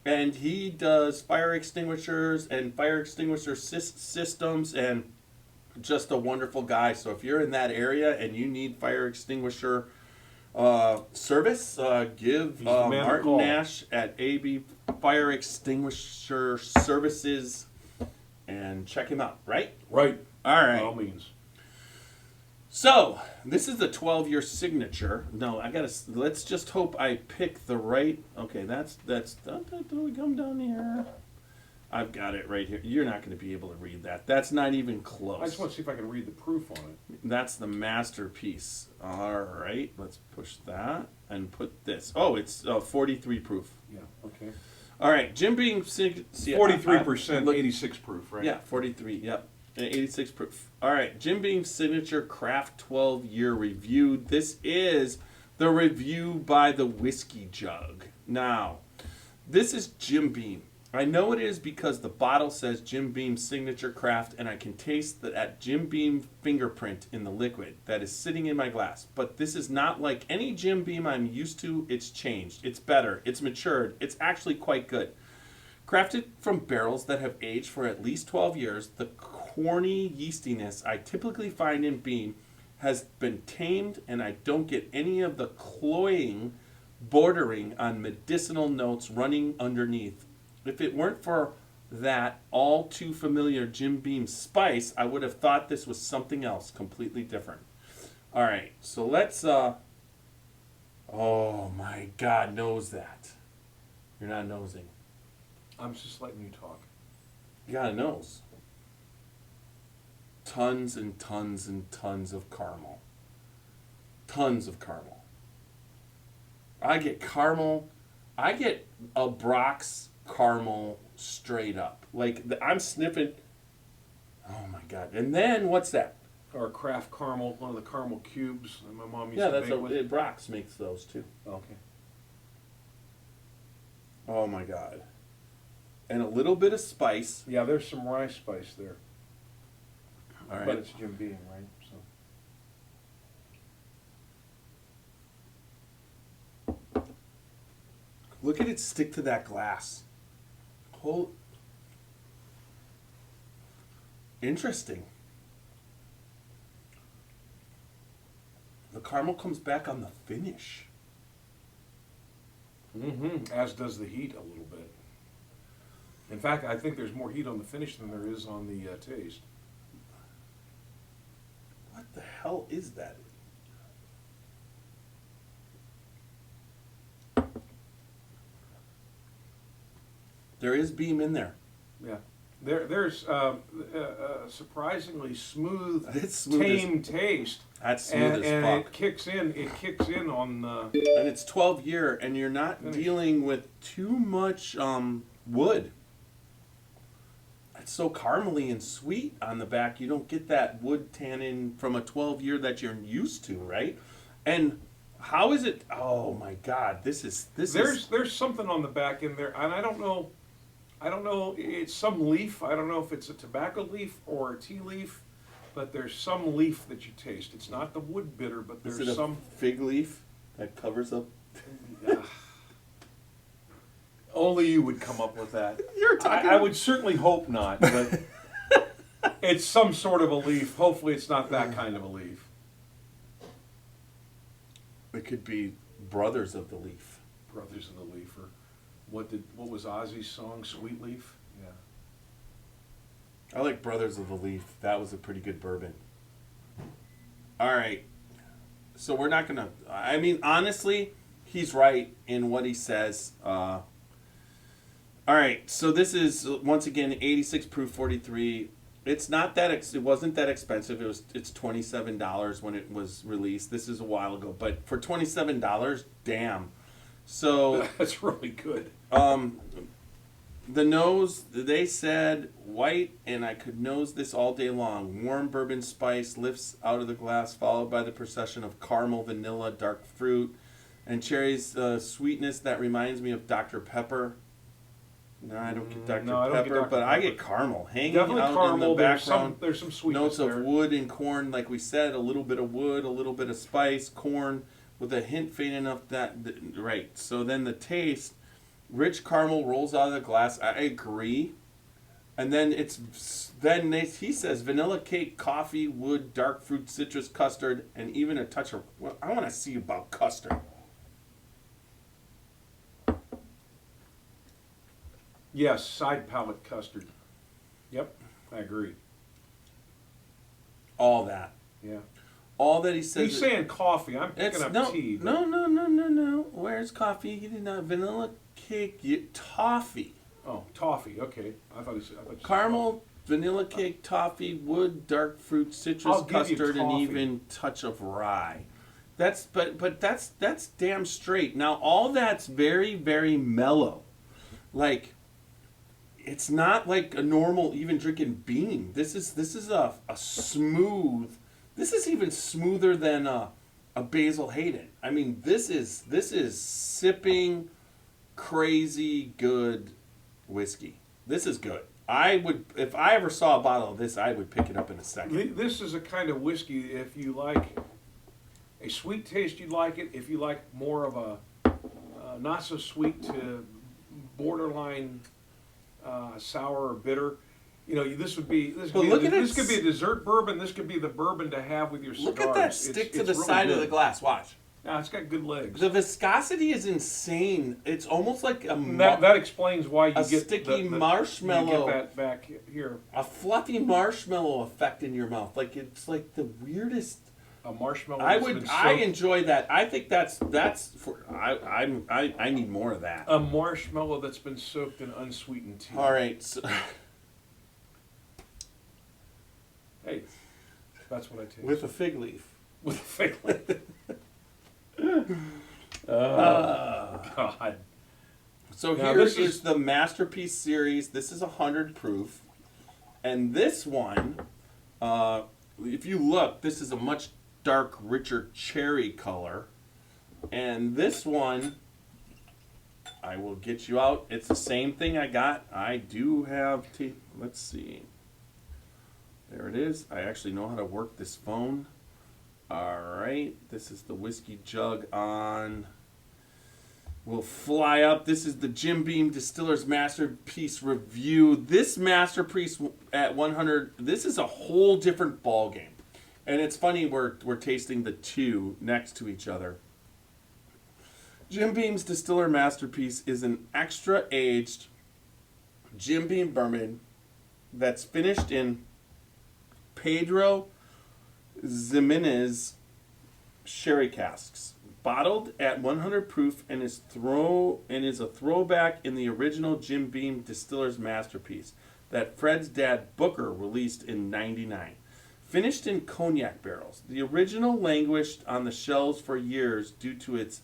and he does fire extinguishers and fire extinguisher systems, and just a wonderful guy. So if you're in that area and you need fire extinguisher service, give He's the man to Martin call. Nash at AB Fire Extinguisher Services and check him out, right? Right. All By right. all means. So, this is the 12-year signature. No, let's just hope I pick the right. Okay, that's do we come down here? I've got it right here. You're not going to be able to read that. That's not even close. I just want to see if I can read the proof on it. That's the masterpiece. All right, let's push that and put this. Oh, it's 43 proof. Yeah. Okay. All right, Jim Beam 43%, 86 proof, right? Yeah, 43. Yep, and 86 proof. All right, Jim Beam's signature craft 12-year review. This is the review by the Whiskey Jug. Now, this is Jim Beam. I know it is because the bottle says Jim Beam Signature Craft, and I can taste that Jim Beam fingerprint in the liquid that is sitting in my glass. But this is not like any Jim Beam I'm used to. It's changed. It's better. It's matured. It's actually quite good. Crafted from barrels that have aged for at least 12 years, the corny yeastiness I typically find in Beam has been tamed, and I don't get any of the cloying bordering on medicinal notes running underneath. If it weren't for that all too familiar Jim Beam spice, I would have thought this was something else completely different. All right, so let's, oh my God, nose that. You're not nosing. I'm just letting you talk. You got a nose. Tons and tons and tons of caramel. Tons of caramel. I get caramel. I get a Brock's caramel straight up. Like, I'm sniffing. Oh my God. And then, what's that? Or Kraft caramel, one of the caramel cubes that my mom used Yeah, to that's make with. Brock's makes those too. Okay. Oh my God. And a little bit of spice. Yeah, there's some rye spice there. All right. But it's Jim Beam, right? So. Look at it stick to that glass. Interesting. The caramel comes back on the finish. Mm-hmm. As does the heat a little bit. In fact, I think there's more heat on the finish than there is on the taste. What the hell is that? There is Beam in there. Yeah. There's surprisingly smooth, It's smooth as- tame taste. That's smooth And as fuck. it kicks in on And it's 12 year, and you're not Finish. dealing with too much wood. It's so caramely and sweet on the back. You don't get that wood tannin from a 12 year that you're used to, right? And how is it? Oh my God, this is. there's something on the back in there, and I don't know. It's some leaf. I don't know if it's a tobacco leaf or a tea leaf, but there's some leaf that you taste. It's not the wood bitter, but Is there's it a some. fig leaf that covers up? Only you would come up with that. You're talking. I would certainly hope not, but it's some sort of a leaf. Hopefully, it's not that kind of a leaf. It could be Brothers of the Leaf. Brothers of the Leaf, or what was Ozzy's song, Sweet Leaf? Yeah. I like Brothers of the Leaf. That was a pretty good bourbon. All right. So we're not going to... I mean, honestly, he's right in what he says. All right. So this is, once again, 86 proof, 43. It's not that... it wasn't that expensive. It's $27 when it was released. This is a while ago. But for $27, damn. So... That's really good. The nose, they said white, and I could nose this all day long. Warm bourbon spice lifts out of the glass, followed by the procession of caramel, vanilla, dark fruit, and cherries. Sweetness that reminds me of Dr. Pepper. No, I don't get Dr. No, I don't get Pepper, Dr. but I Pepper. get caramel hanging Definitely out caramel. in the background. There's some sweetness Notes there. of wood and corn, like we said, a little bit of wood, a little bit of spice, corn, with a hint faint enough that right. So then the taste. Rich caramel rolls out of the glass. I agree. And then he says vanilla cake, coffee, wood, dark fruit, citrus, custard, and even a touch of... Well, I want to see about custard. Yes, side palate custard. Yep, I agree. All that. Yeah. All that he says... He's saying coffee. I'm picking up tea. But... No. Where's coffee? He did not... Vanilla cake, toffee. Oh, toffee. Okay. I thought he said Caramel, vanilla cake, toffee, wood, dark fruit, citrus, I'll give you custard, and toffee. even touch of rye. That's that's damn straight. Now all that's very, very mellow. Like, it's not like a normal even drinking bean. This is a smooth. This is even smoother than a Basil Hayden. I mean, this is sipping crazy good whiskey. This is good. I would, if I ever saw a bottle of this, I would pick it up in a second. This is a kind of whiskey, if you like a sweet taste, you like it. If you like more of a not so sweet to borderline sour or bitter, you know, this could be a dessert bourbon. This could be the bourbon to have with your cigars. Look at that stick to the really side good. of the glass. Watch. Yeah, it's got good legs. The viscosity is insane. It's almost like That explains why you a get sticky the marshmallow. You get that back here. A fluffy marshmallow effect in your mouth. Like, it's like the weirdest. A marshmallow. I enjoy that. I think that's for I need more of that. A marshmallow that's been soaked in unsweetened tea. All right. So, hey, that's what I taste. with a fig leaf. With a fig leaf. Oh, God. So Now, here this is the Masterpiece series. This is 100 proof. And this one, if you look, this is a much dark, richer cherry color. And this one, I will get you out. It's the same thing I got. I do have, let's see. There it is. I actually know how to work this phone. All right. This is the whiskey jug on. We'll fly up. This is the Jim Beam Distillers Masterpiece Review. This Masterpiece at 100, this is a whole different ball game. And it's funny, we're tasting the two next to each other. Jim Beam's Distiller Masterpiece is an extra aged Jim Beam bourbon that's finished in Pedro Ximenez sherry casks, bottled at 100 proof, and is a throwback in the original Jim Beam Distiller's Masterpiece that Fred's dad Booker released in '99. Finished in cognac barrels, the original languished on the shelves for years due to its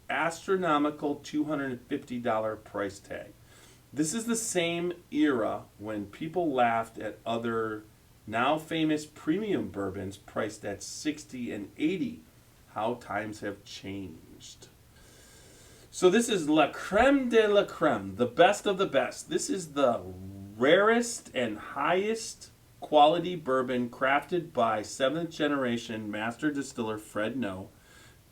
astronomical $250 price tag. This is the same era when people laughed at other now famous premium bourbons priced at $60 and $80. How times have changed. So this is La Creme de la Creme, the best of the best. This is the rarest and highest quality bourbon crafted by 7th generation master distiller Fred No,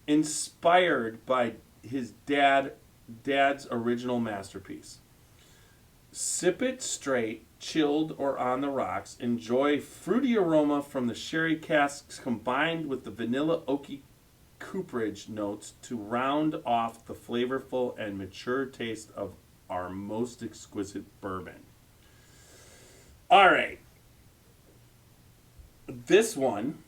inspired by his dad's original masterpiece. Sip it straight, chilled, or on the rocks. Enjoy fruity aroma from the sherry casks combined with the vanilla oaky cooperage notes to round off the flavorful and mature taste of our most exquisite bourbon. All right. This one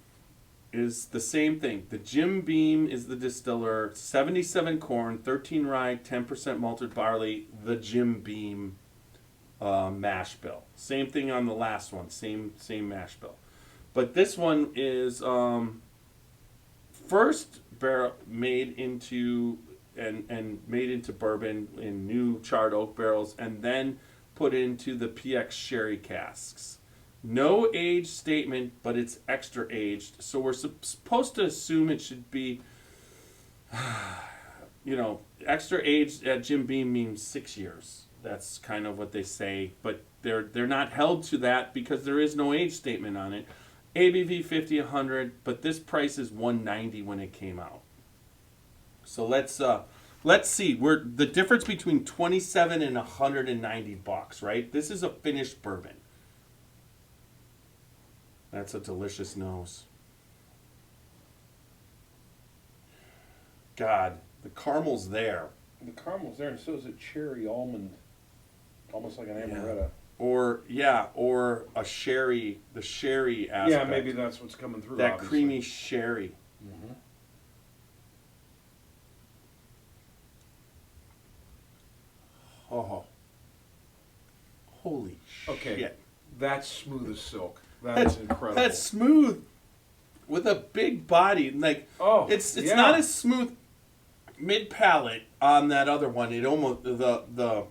is the same thing. The Jim Beam is the distiller. 77 corn, 13 rye, 10% malted barley. The Jim Beam mash bill. Same thing on the last one. Same mash bill. But this one is first barrel made into and made into bourbon in new charred oak barrels, and then put into the PX sherry casks. No age statement, but it's extra aged, so we're supposed to assume it should be, extra aged at Jim Beam means 6 years. That's kind of what they say, but they're not held to that because there is no age statement on it. ABV 50, 100, but this price is 190 when it came out. So let's see. We're the difference between 27 and 190 bucks, right? This is a finished bourbon. That's a delicious nose. God, the caramel's there. The caramel's there, and so is a cherry almond, almost like an amaretto. Or a sherry, the sherry aspect. Yeah, maybe that's what's coming through. That obviously. creamy sherry. Mm-hmm. Oh, holy Okay, shit! that's smooth as silk. That's incredible. That's smooth, with a big body. Like it's yeah. not as smooth mid palate on that other one. It almost the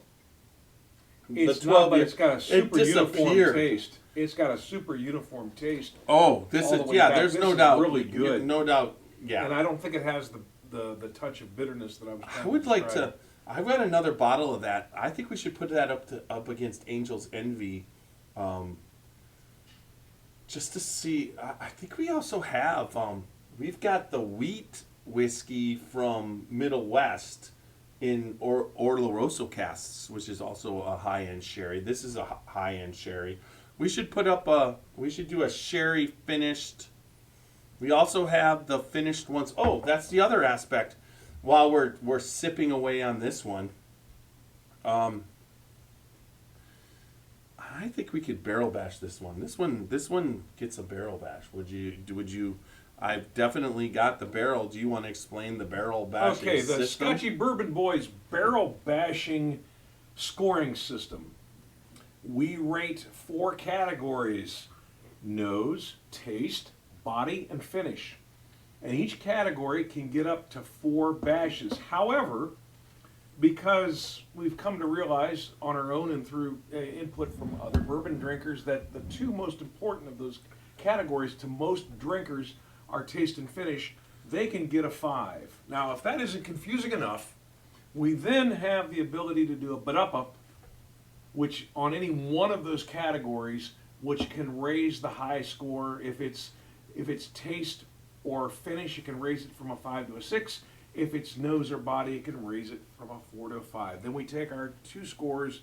It's 12 not, but it's got a super uniform disappeared. taste. It's got a super uniform taste. Oh, this all is the way back. There's This no is doubt. really good. No doubt. Yeah. And I don't think it has the touch of bitterness that I was trying I would to like describe. to. I've got another bottle of that. I think we should put that up against Angel's Envy, just to see. I think we also have. We've got the wheat whiskey from Middle West in Oloroso casks, which is also a high-end sherry. This is a high-end sherry. We should put up we should do a sherry finished. We also have the finished ones. Oh, that's the other aspect. While we're sipping away on this one, I think we could barrel bash this one. This one gets a barrel bash. Would you? I've definitely got the barrel. Do you want to explain the barrel bashing Okay, the system? Scotchy Bourbon Boys barrel bashing scoring system. We rate 4 categories: nose, taste, body, and finish. And each category can get up to 4 bashes. However, because we've come to realize on our own and through input from other bourbon drinkers that the 2 most important of those categories to most drinkers are taste and finish, they can get a 5. Now, if that isn't confusing enough, we then have the ability to do a but-up, which on any one of those categories, which can raise the high score. If it's taste or finish, it can raise it from a 5 to a 6. If it's nose or body, it can raise it from a 4 to a 5. Then we take our 2 scores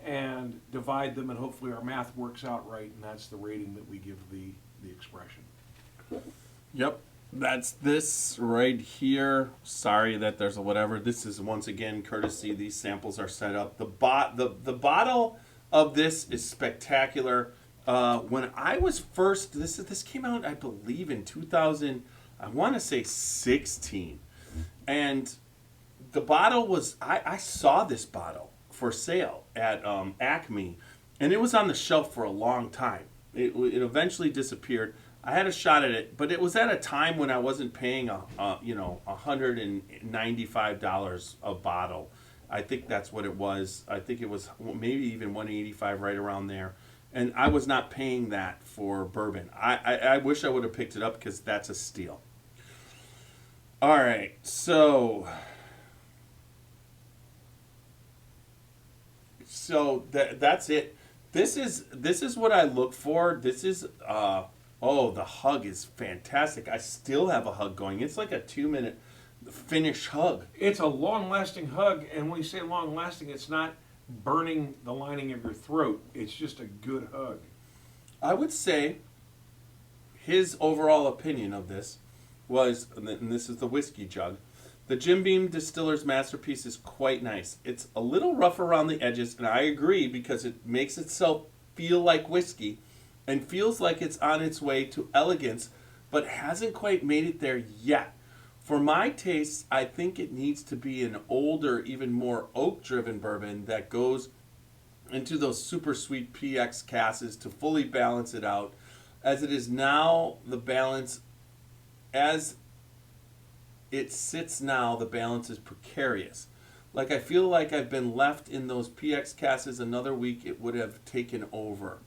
and divide them, and hopefully our math works out right, and that's the rating that we give the expression. Yep, that's this right here. Sorry that there's a whatever. This is once again courtesy. These samples are set up. The bottle of this is spectacular. When I was first, this came out, I believe, in 2000. I want to say 16, and the bottle was. I saw this bottle for sale at Acme, and it was on the shelf for a long time. It eventually disappeared. I had a shot at it, but it was at a time when I wasn't paying $195 a bottle. I think that's what it was. I think it was maybe even $185, right around there. And I was not paying that for bourbon. I wish I would have picked it up because that's a steal. All right, so that's it. This is what I look for. This is the hug is fantastic. I still have a hug going. It's like a 2-minute finish hug. It's a long-lasting hug, and when you say long-lasting, it's not burning the lining of your throat. It's just a good hug. I would say his overall opinion of this was, and this is the whiskey jug, the Jim Beam Distillers masterpiece is quite nice. It's a little rough around the edges, and I agree because it makes itself feel like whiskey and feels like it's on its way to elegance, but hasn't quite made it there yet. For my tastes, I think it needs to be an older, even more oak-driven bourbon that goes into those super sweet PX casks to fully balance it out. As it is now, the balance, as it sits now, the balance is precarious. Like, I feel like I've been left in those PX casks another week, it would have taken over.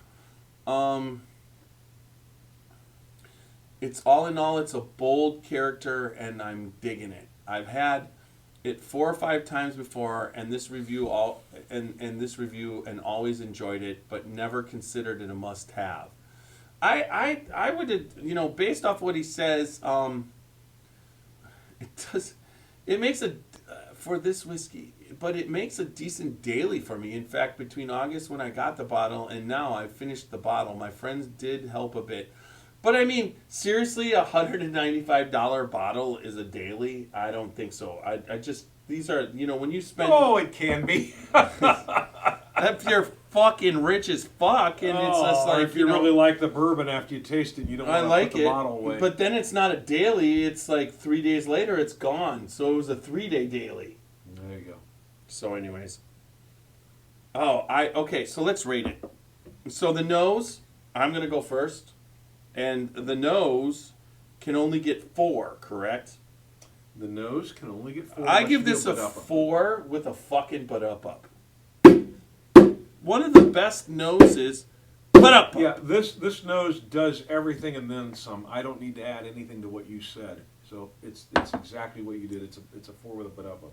It's all in all, it's a bold character, and I'm digging it. I've had it 4 or 5 times before, and this review and always enjoyed it, but never considered it a must-have. I would, based off what he says, it makes for this whiskey, but it makes a decent daily for me. In fact, between August when I got the bottle and now I've finished the bottle, my friends did help a bit. But I mean, seriously, $195 bottle is a daily? I don't think so. I just, these are, when you spend... Oh, it can be. If you're fucking rich as fuck, and it's just like, if you really like the bourbon after you taste it, you don't want to put the bottle away. But then it's not a daily. It's like 3 days later, it's gone. So it was a 3-day daily. There you go. So anyways. Okay, so let's rate it. So the nose, I'm going to go first. And the nose can only get 4, correct? The nose can only get 4. I give this a 4 with a fucking but-up. One of the best noses, but-up. Yeah, this nose does everything and then some. I don't need to add anything to what you said. So it's exactly what you did. It's a 4 with a but-up.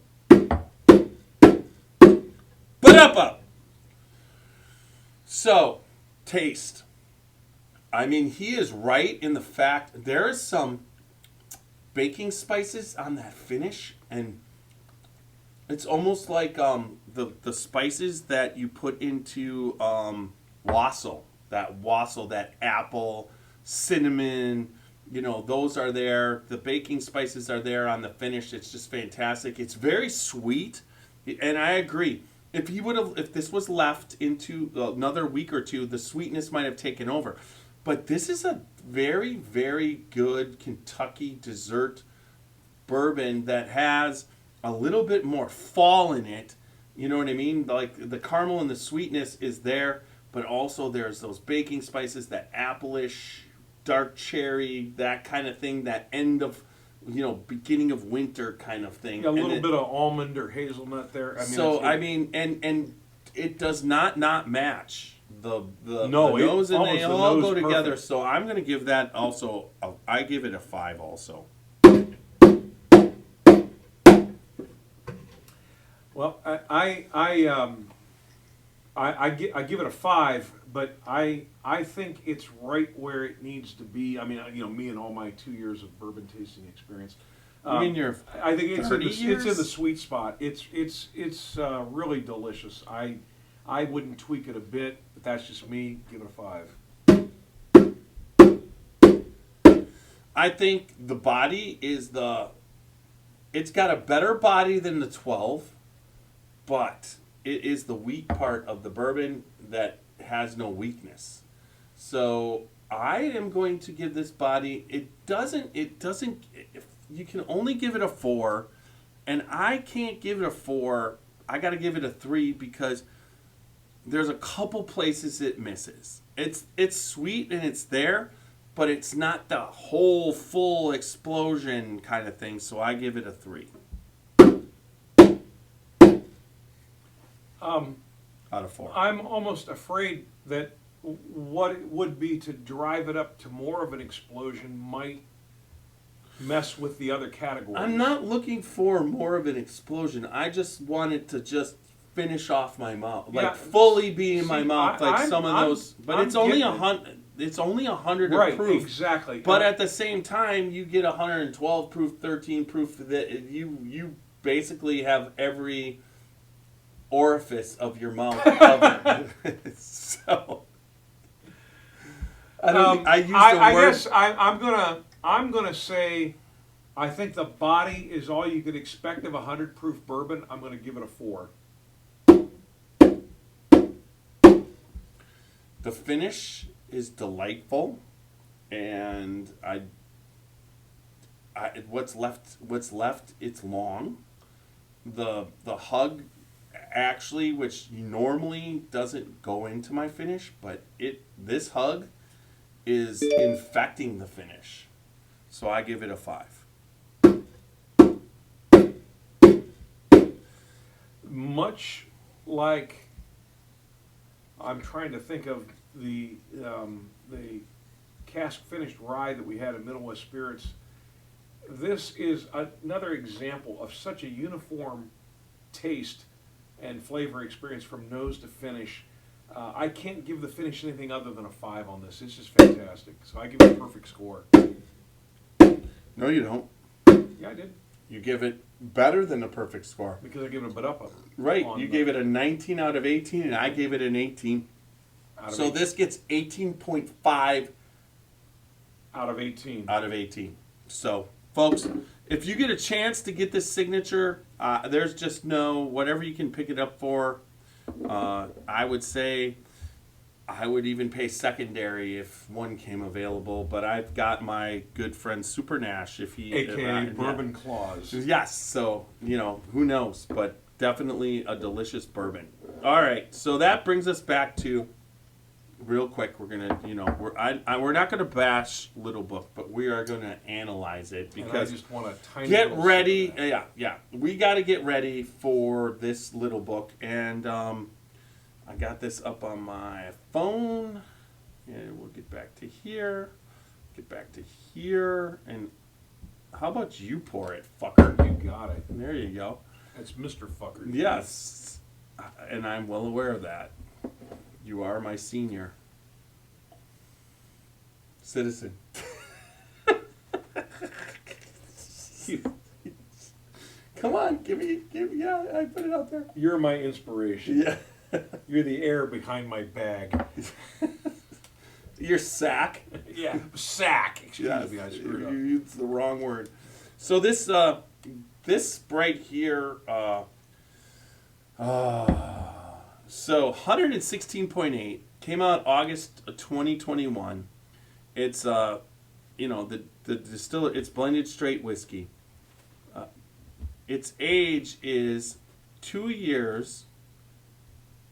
But-up. So, taste. I mean, he is right in the fact there is some baking spices on that finish, and it's almost like the spices that you put into wassail, that apple, cinnamon, those are there. The baking spices are there on the finish. It's just fantastic. It's very sweet, and I agree. If this was left into another week or two, the sweetness might have taken over. But this is a very, very good Kentucky dessert bourbon that has a little bit more fall in it. You know what I mean? Like the caramel and the sweetness is there, but also there's those baking spices, that apple-ish, dark cherry, that kind of thing, that end of, beginning of winter kind of thing. A little bit of almond or hazelnut there. And it does not match. The nose and they all go together. Perfect. So I'm going to give that also. I give it a 5 also. Well, I give it a 5, but I think it's right where it needs to be. I mean, me and all my 2 years of bourbon tasting experience. You mean your I think it's 30 it's in the sweet spot. It's really delicious. I wouldn't tweak it a bit, but that's just me. Give it a 5. I think the body is it's got a better body than the 12, but it is the weak part of the bourbon that has no weakness. So I am going to give this body, you can only give it a 4, and I can't give it a 4. I got to give it a 3 because there's a couple places it misses. It's sweet and it's there, but it's not the whole full explosion kind of thing. So I give it a 3. Out of 4. I'm almost afraid that what it would be to drive it up to more of an explosion might mess with the other categories. I'm not looking for more of an explosion. I just want it to just finish off my mouth, like Yeah. fully be in my See, mouth, like I'm- some of I'm- those. But I'm it's only getting it. 100. It's only 100 Right, proof. exactly. But at the same time, you get 112 proof, 13 proof. That you basically have every orifice of your mouth covered. So I use the I word. guess I'm gonna say I think the body is all you could expect of a 100 proof bourbon. I'm gonna give it a 4. The finish is delightful, and what's left, it's long. The hug, actually, which normally doesn't go into my finish, but this hug is infecting the finish, so I give it a 5. Much like I'm trying to think of the cask finished rye that we had at Middle West Spirits. This is another example of such a uniform taste and flavor experience from nose to finish. I can't give the finish anything other than a 5 on this. It's just fantastic. So I give it a perfect score. No, you don't. Yeah, I did. You give it better than a perfect score. Because I give it a butt up. Right, you gave it a 19 out of 18, and I gave it an 18. So this gets 18.5 out of 18. out of 18. So, folks, if you get a chance to get this signature, there's just no, whatever you can pick it up for, I would say I would even pay secondary if one came available. But I've got my good friend Super Nash, if he... AKA Bourbon Claws. Yes, so, who knows, but definitely a delicious bourbon. All right, so that brings us back to, real quick, we're going to, we're not going to bash Little Book, but we are going to analyze it because... And I just want a tiny get little ready, sip of that. yeah, we got to get ready for this Little Book, and I got this up on my phone, and we'll get back to here, and how about you pour it, fucker? You got it. There you go. It's Mr. Fucker. Yes, and I'm well aware of that. You are my senior citizen. Come on, give me, yeah, I put it out there. You're my inspiration. Yeah. You're the air behind my bag. Your sack. Yeah, sack. Excuse Yes, me, I screwed up. you used the wrong word. So this right here, so 116.8 came out August of 2021. It's the distiller. It's blended straight whiskey. Its age is 2 years.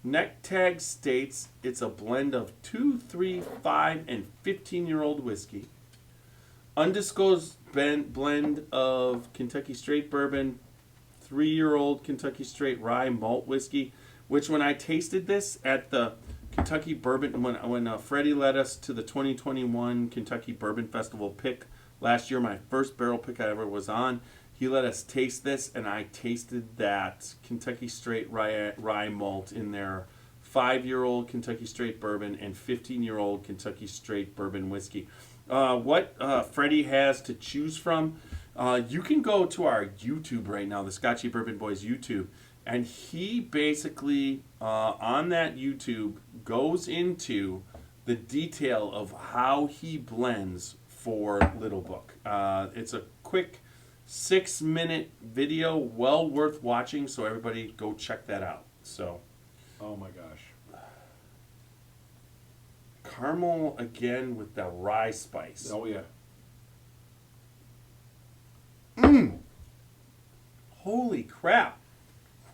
Neck tag states it's a blend of 2, 3, 5, and 15-year-old whiskey. Undisclosed blend of Kentucky Straight Bourbon, 3-year-old Kentucky Straight Rye Malt Whiskey, which when I tasted this at the Kentucky Bourbon, when Freddie led us to the 2021 Kentucky Bourbon Festival pick last year, my first barrel pick I ever was on, he let us taste this, and I tasted that Kentucky Straight Rye Malt in their 5-year-old Kentucky Straight Bourbon and 15-year-old Kentucky Straight Bourbon Whiskey. What Freddie has to choose from, you can go to our YouTube right now, the Scotchy Bourbon Boys YouTube, and he basically, on that YouTube, goes into the detail of how he blends for Little Book. It's a quick 6-minute video, well worth watching, so everybody go check that out. So, Oh my gosh. caramel again with the rye spice. Oh yeah. Holy crap.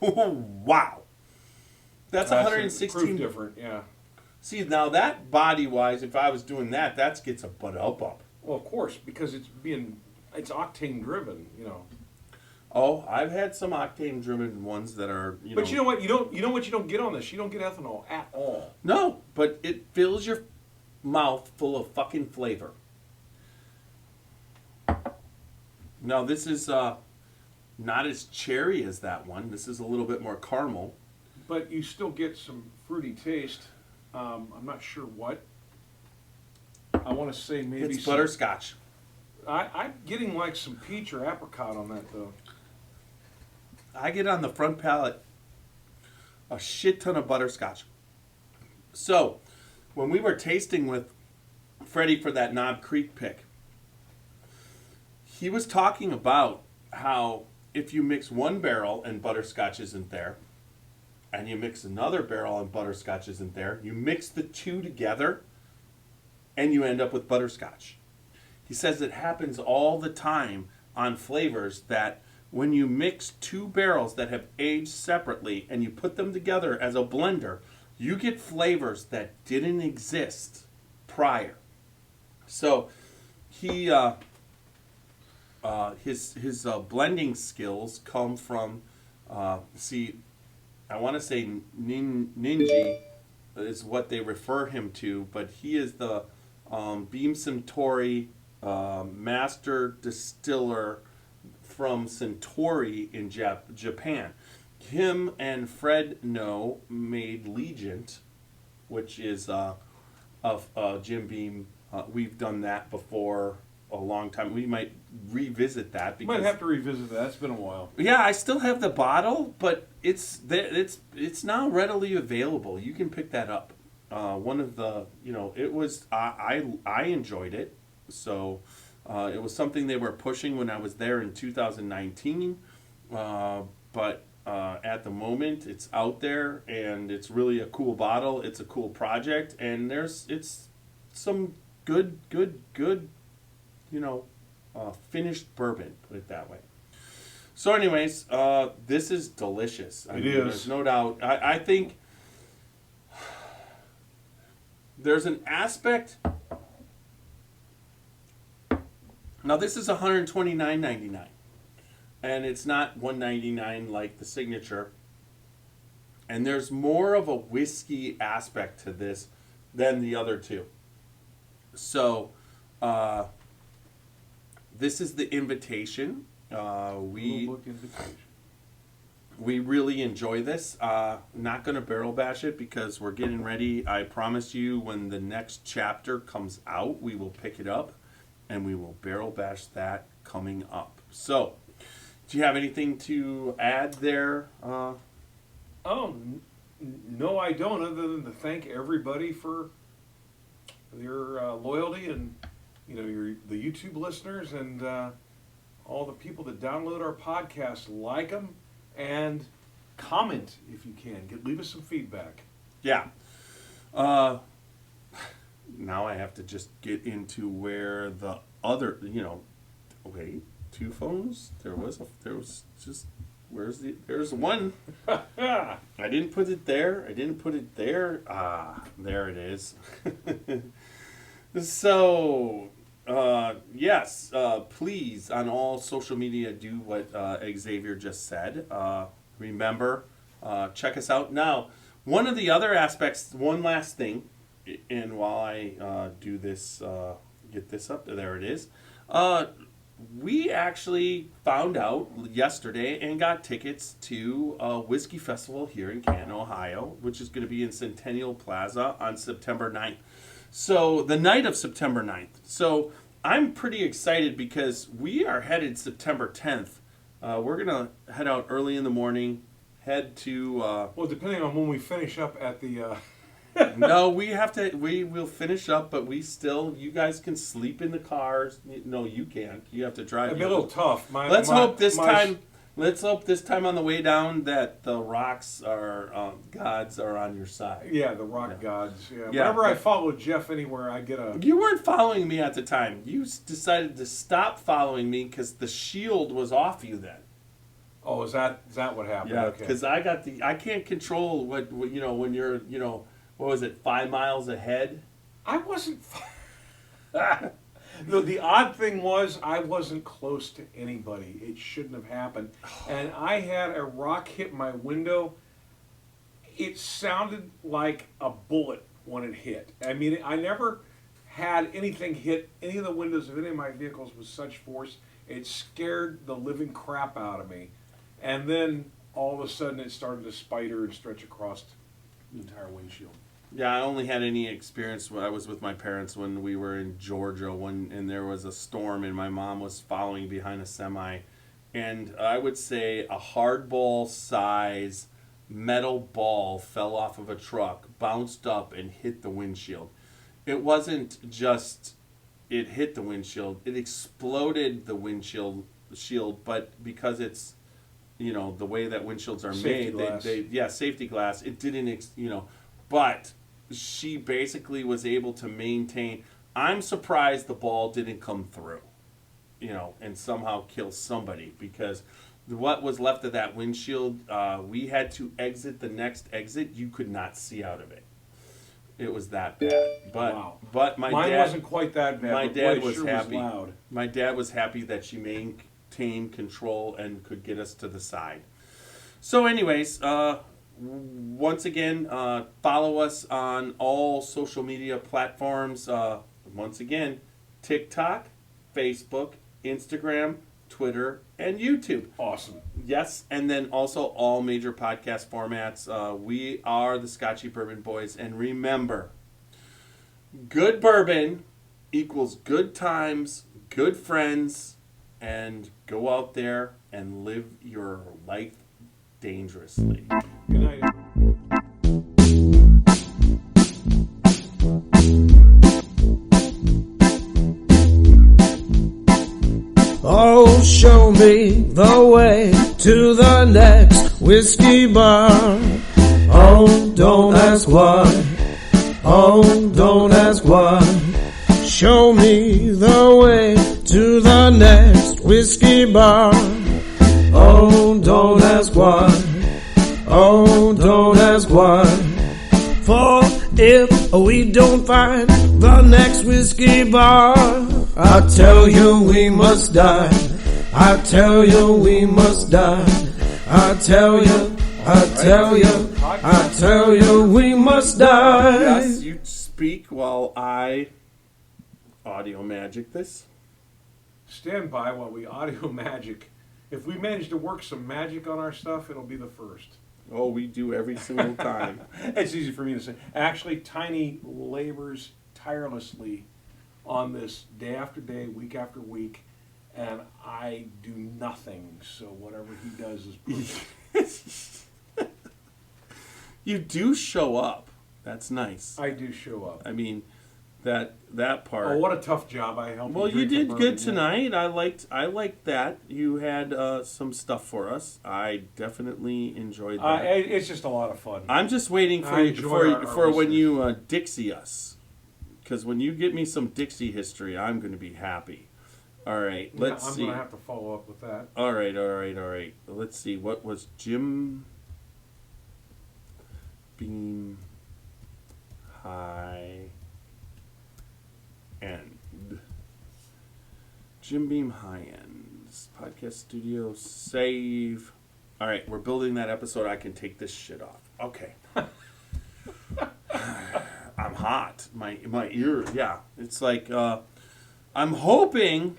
Wow. That's Proof 116. different, yeah. See, now that body-wise, if I was doing that, that gets a butt up. Well, of course, because it's octane driven, Oh, I've had some octane-driven ones that are, But you know what? You don't get on this. You don't get ethanol at all. No, but it fills your mouth full of fucking flavor. Now, this is not as cherry as that one. This is a little bit more caramel. but you still get some fruity taste. I'm not sure what. I want to say maybe It's butterscotch. I'm getting like some peach or apricot on that though. I get on the front palate a shit ton of butterscotch. So, when we were tasting with Freddie for that Knob Creek pick, he was talking about how if you mix one barrel and butterscotch isn't there, and you mix another barrel and butterscotch isn't there, you mix the two together and you end up with butterscotch. He says it happens all the time on flavors that when you mix two barrels that have aged separately and you put them together as a blender, you get flavors that didn't exist prior. So he his blending skills come from I want to say Ninji is what they refer him to, but he is the Beam Suntory master distiller from Suntory in Japan. Him and Fred No made Legent, which is of Jim Beam. We've done that before a long time. We might revisit that because Might have to revisit that. It's been a while. yeah, I still have the bottle, but it's now readily available. You can pick that up. One of the it was I enjoyed it, so it was something they were pushing when I was there in 2019, but at the moment it's out there and it's really a cool bottle. It's a cool project, and it's some good finished bourbon, put it that way. So anyways, this is delicious. It is. There's no doubt. I think there's an aspect. Now this is $129.99, and it's not $199 like the signature. And there's more of a whiskey aspect to this than the other two. So, this is the invitation. Blue Book invitation. We really enjoy this. Not going to barrel bash it because we're getting ready. I promise you when the next chapter comes out, we will pick it up and we will barrel bash that coming up. So, do you have anything to add there? No, I don't, other than to thank everybody for their loyalty and the YouTube listeners and all the people that download our podcast. Like them and comment if you can. Leave us some feedback. Yeah. Now I have to just get into where the other, wait, two phones? There's one. I didn't put it there. There it is. So, yes, please, on all social media, do what Xavier just said. Remember, check us out. Now, one of the other aspects, one last thing, and while I do this, get this up, there it is. We actually found out yesterday and got tickets to a whiskey festival here in Canton, Ohio, which is going to be in Centennial Plaza on September 9th. So, the night of September 9th. So, I'm pretty excited because we are headed September 10th. We're going to head out early in the morning, head to... Well, depending on when we finish up at the... No, we will finish up, but you guys can sleep in the cars. No, you can't. You have to drive. It'd be a little tough. Let's hope this time on the way down that the rocks are, gods are on your side. Yeah, the rock gods. Yeah. Yeah, Whenever I follow Jeff anywhere, I get a... You weren't following me at the time. You decided to stop following me because the shield was off you then. Oh, is that what happened? Yeah, Okay. because I can't control what when you're, what was it, 5 miles ahead? I wasn't... No, the odd thing was I wasn't close to anybody. It shouldn't have happened. And I had a rock hit my window. It sounded like a bullet when it hit. I mean, I never had anything hit any of the windows of any of my vehicles with such force. It scared the living crap out of me. And then all of a sudden it started to spider and stretch across the entire windshield. Yeah, I only had any experience when I was with my parents when we were in Georgia and there was a storm and my mom was following behind a semi. And I would say a hardball size metal ball fell off of a truck, bounced up, and hit the windshield. It wasn't just it hit the windshield, it exploded the windshield shield, but because it's, you know, the way that windshields are Safety made, glass. safety glass, it didn't, but she basically was able to maintain. I'm surprised the ball didn't come through, and somehow kill somebody, because what was left of that windshield, we had to exit the next exit. You could not see out of it. It was that bad. But Wow. but Mine dad wasn't quite that bad. my but dad boy, it was sure happy. Was loud. My dad was happy that she maintained control and could get us to the side. So anyways, once again, follow us on all social media platforms. Once again, TikTok, Facebook, Instagram, Twitter, and YouTube. Awesome. Yes, and then also all major podcast formats. We are the Scotchy Bourbon Boys, and remember, good bourbon equals good times, good friends, and go out there and live your life dangerously. Good night. Oh, show me the way to the next whiskey bar. Oh, don't ask why. Oh, don't ask why. Show me the way to the next whiskey bar. Oh, don't ask why. Oh, don't ask why. For if we don't find the next whiskey bar, I tell you we must die. I tell you we must die. I tell you, I tell you, I tell you we must die. Yes, you speak while I audio magic this. Stand by while we audio magic. If we manage to work some magic on our stuff, it'll be the first. Oh, we do every single time. It's easy for me to say. Actually, Tiny labors tirelessly on this day after day, week after week, and I do nothing. So whatever he does is perfect. You do show up. That's nice. I do show up. I mean, that part. Oh, what a tough job! I helped. Well, you drink the did bourbon, good yeah. tonight. I liked that. You had some stuff for us. I definitely enjoyed that. It's just a lot of fun. I'm just waiting I enjoy our for when research. you Dixie us, because when you get me some Dixie history, I'm going to be happy. All right, let's I'm see. gonna have to follow up with that. All right. Let's see. What was Jim Beam High End? Jim Beam High End podcast studio save. All right, we're building that episode. I can take this shit off. Okay. I'm hot. My ear. Yeah, it's like I'm hoping,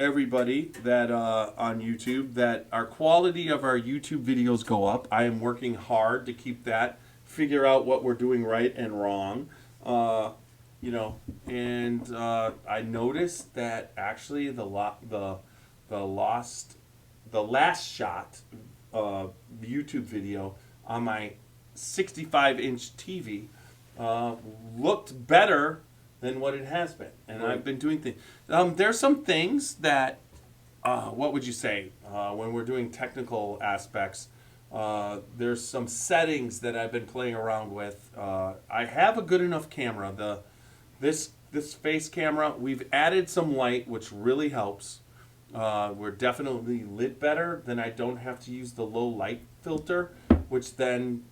everybody, that on YouTube, that our quality of our YouTube videos go up. I am working hard to keep that, figure out what we're doing right and wrong. And I noticed that actually the last shot YouTube video on my 65-inch TV looked better than what it has been, and I've been doing things. There's some things that, what would you say, when we're doing technical aspects, there's some settings that I've been playing around with. I have a good enough camera. This face camera, we've added some light, which really helps. We're definitely lit better. Then I don't have to use the low light filter, which then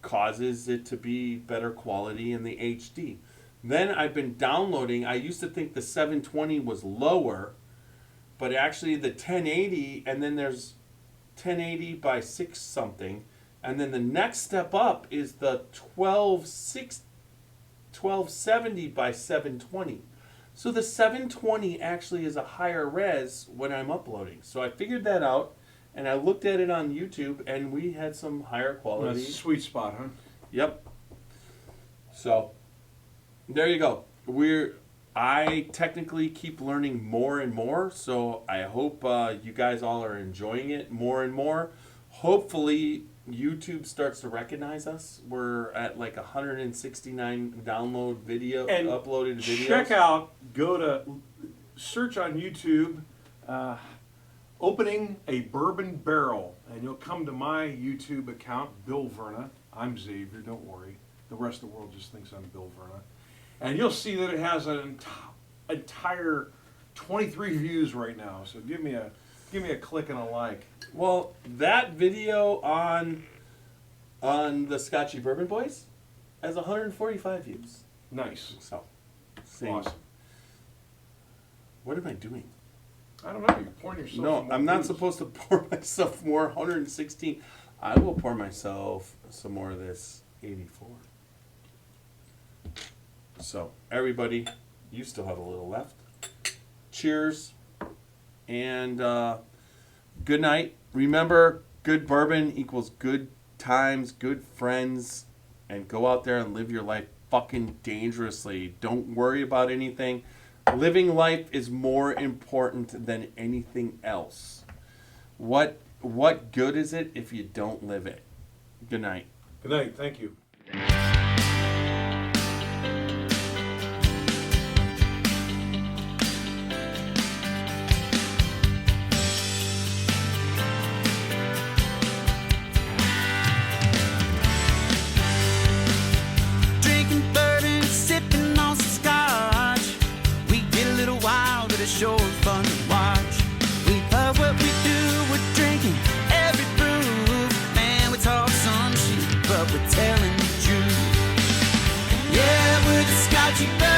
causes it to be better quality in the HD. Then I've been downloading. I used to think the 720 was lower, but actually the 1080, and then there's 1080 by 6 something, and then the next step up is the 1270 by 720. So the 720 actually is a higher res when I'm uploading. So I figured that out, And I looked at it on YouTube, and we had some higher quality. That's a sweet spot, huh? Yep. So, there you go. I technically keep learning more and more, so I hope you guys all are enjoying it more and more. Hopefully, YouTube starts to recognize us. We're at like 169 uploaded videos. Go to search on YouTube, opening a bourbon barrel, and you'll come to my YouTube account, Bill Verna. I'm Xavier, don't worry. The rest of the world just thinks I'm Bill Verna. And you'll see that it has an entire 23 views right now. So give me a click and a like. Well, that video on the Scotchy Bourbon Boys has 145 views. Nice. So, Awesome. What am I doing? I don't know. You're pouring yourself. No, some more I'm not booze. supposed to pour myself more. 116. I will pour myself some more of this 84. So, everybody, you still have a little left. Cheers. And good night. Remember, good bourbon equals good times, good friends, and go out there and live your life fucking dangerously. Don't worry about anything. Living life is more important than anything else. What good is it if you don't live it? Good night. Good night. Thank you. Drinking bourbon, sipping on some scotch. We get a little wild, but it's sure fun to watch. We love what we do, we're drinking every brew. Man, we talk some shit, but we're telling the truth. Yeah, we're the Scotchy Bourbon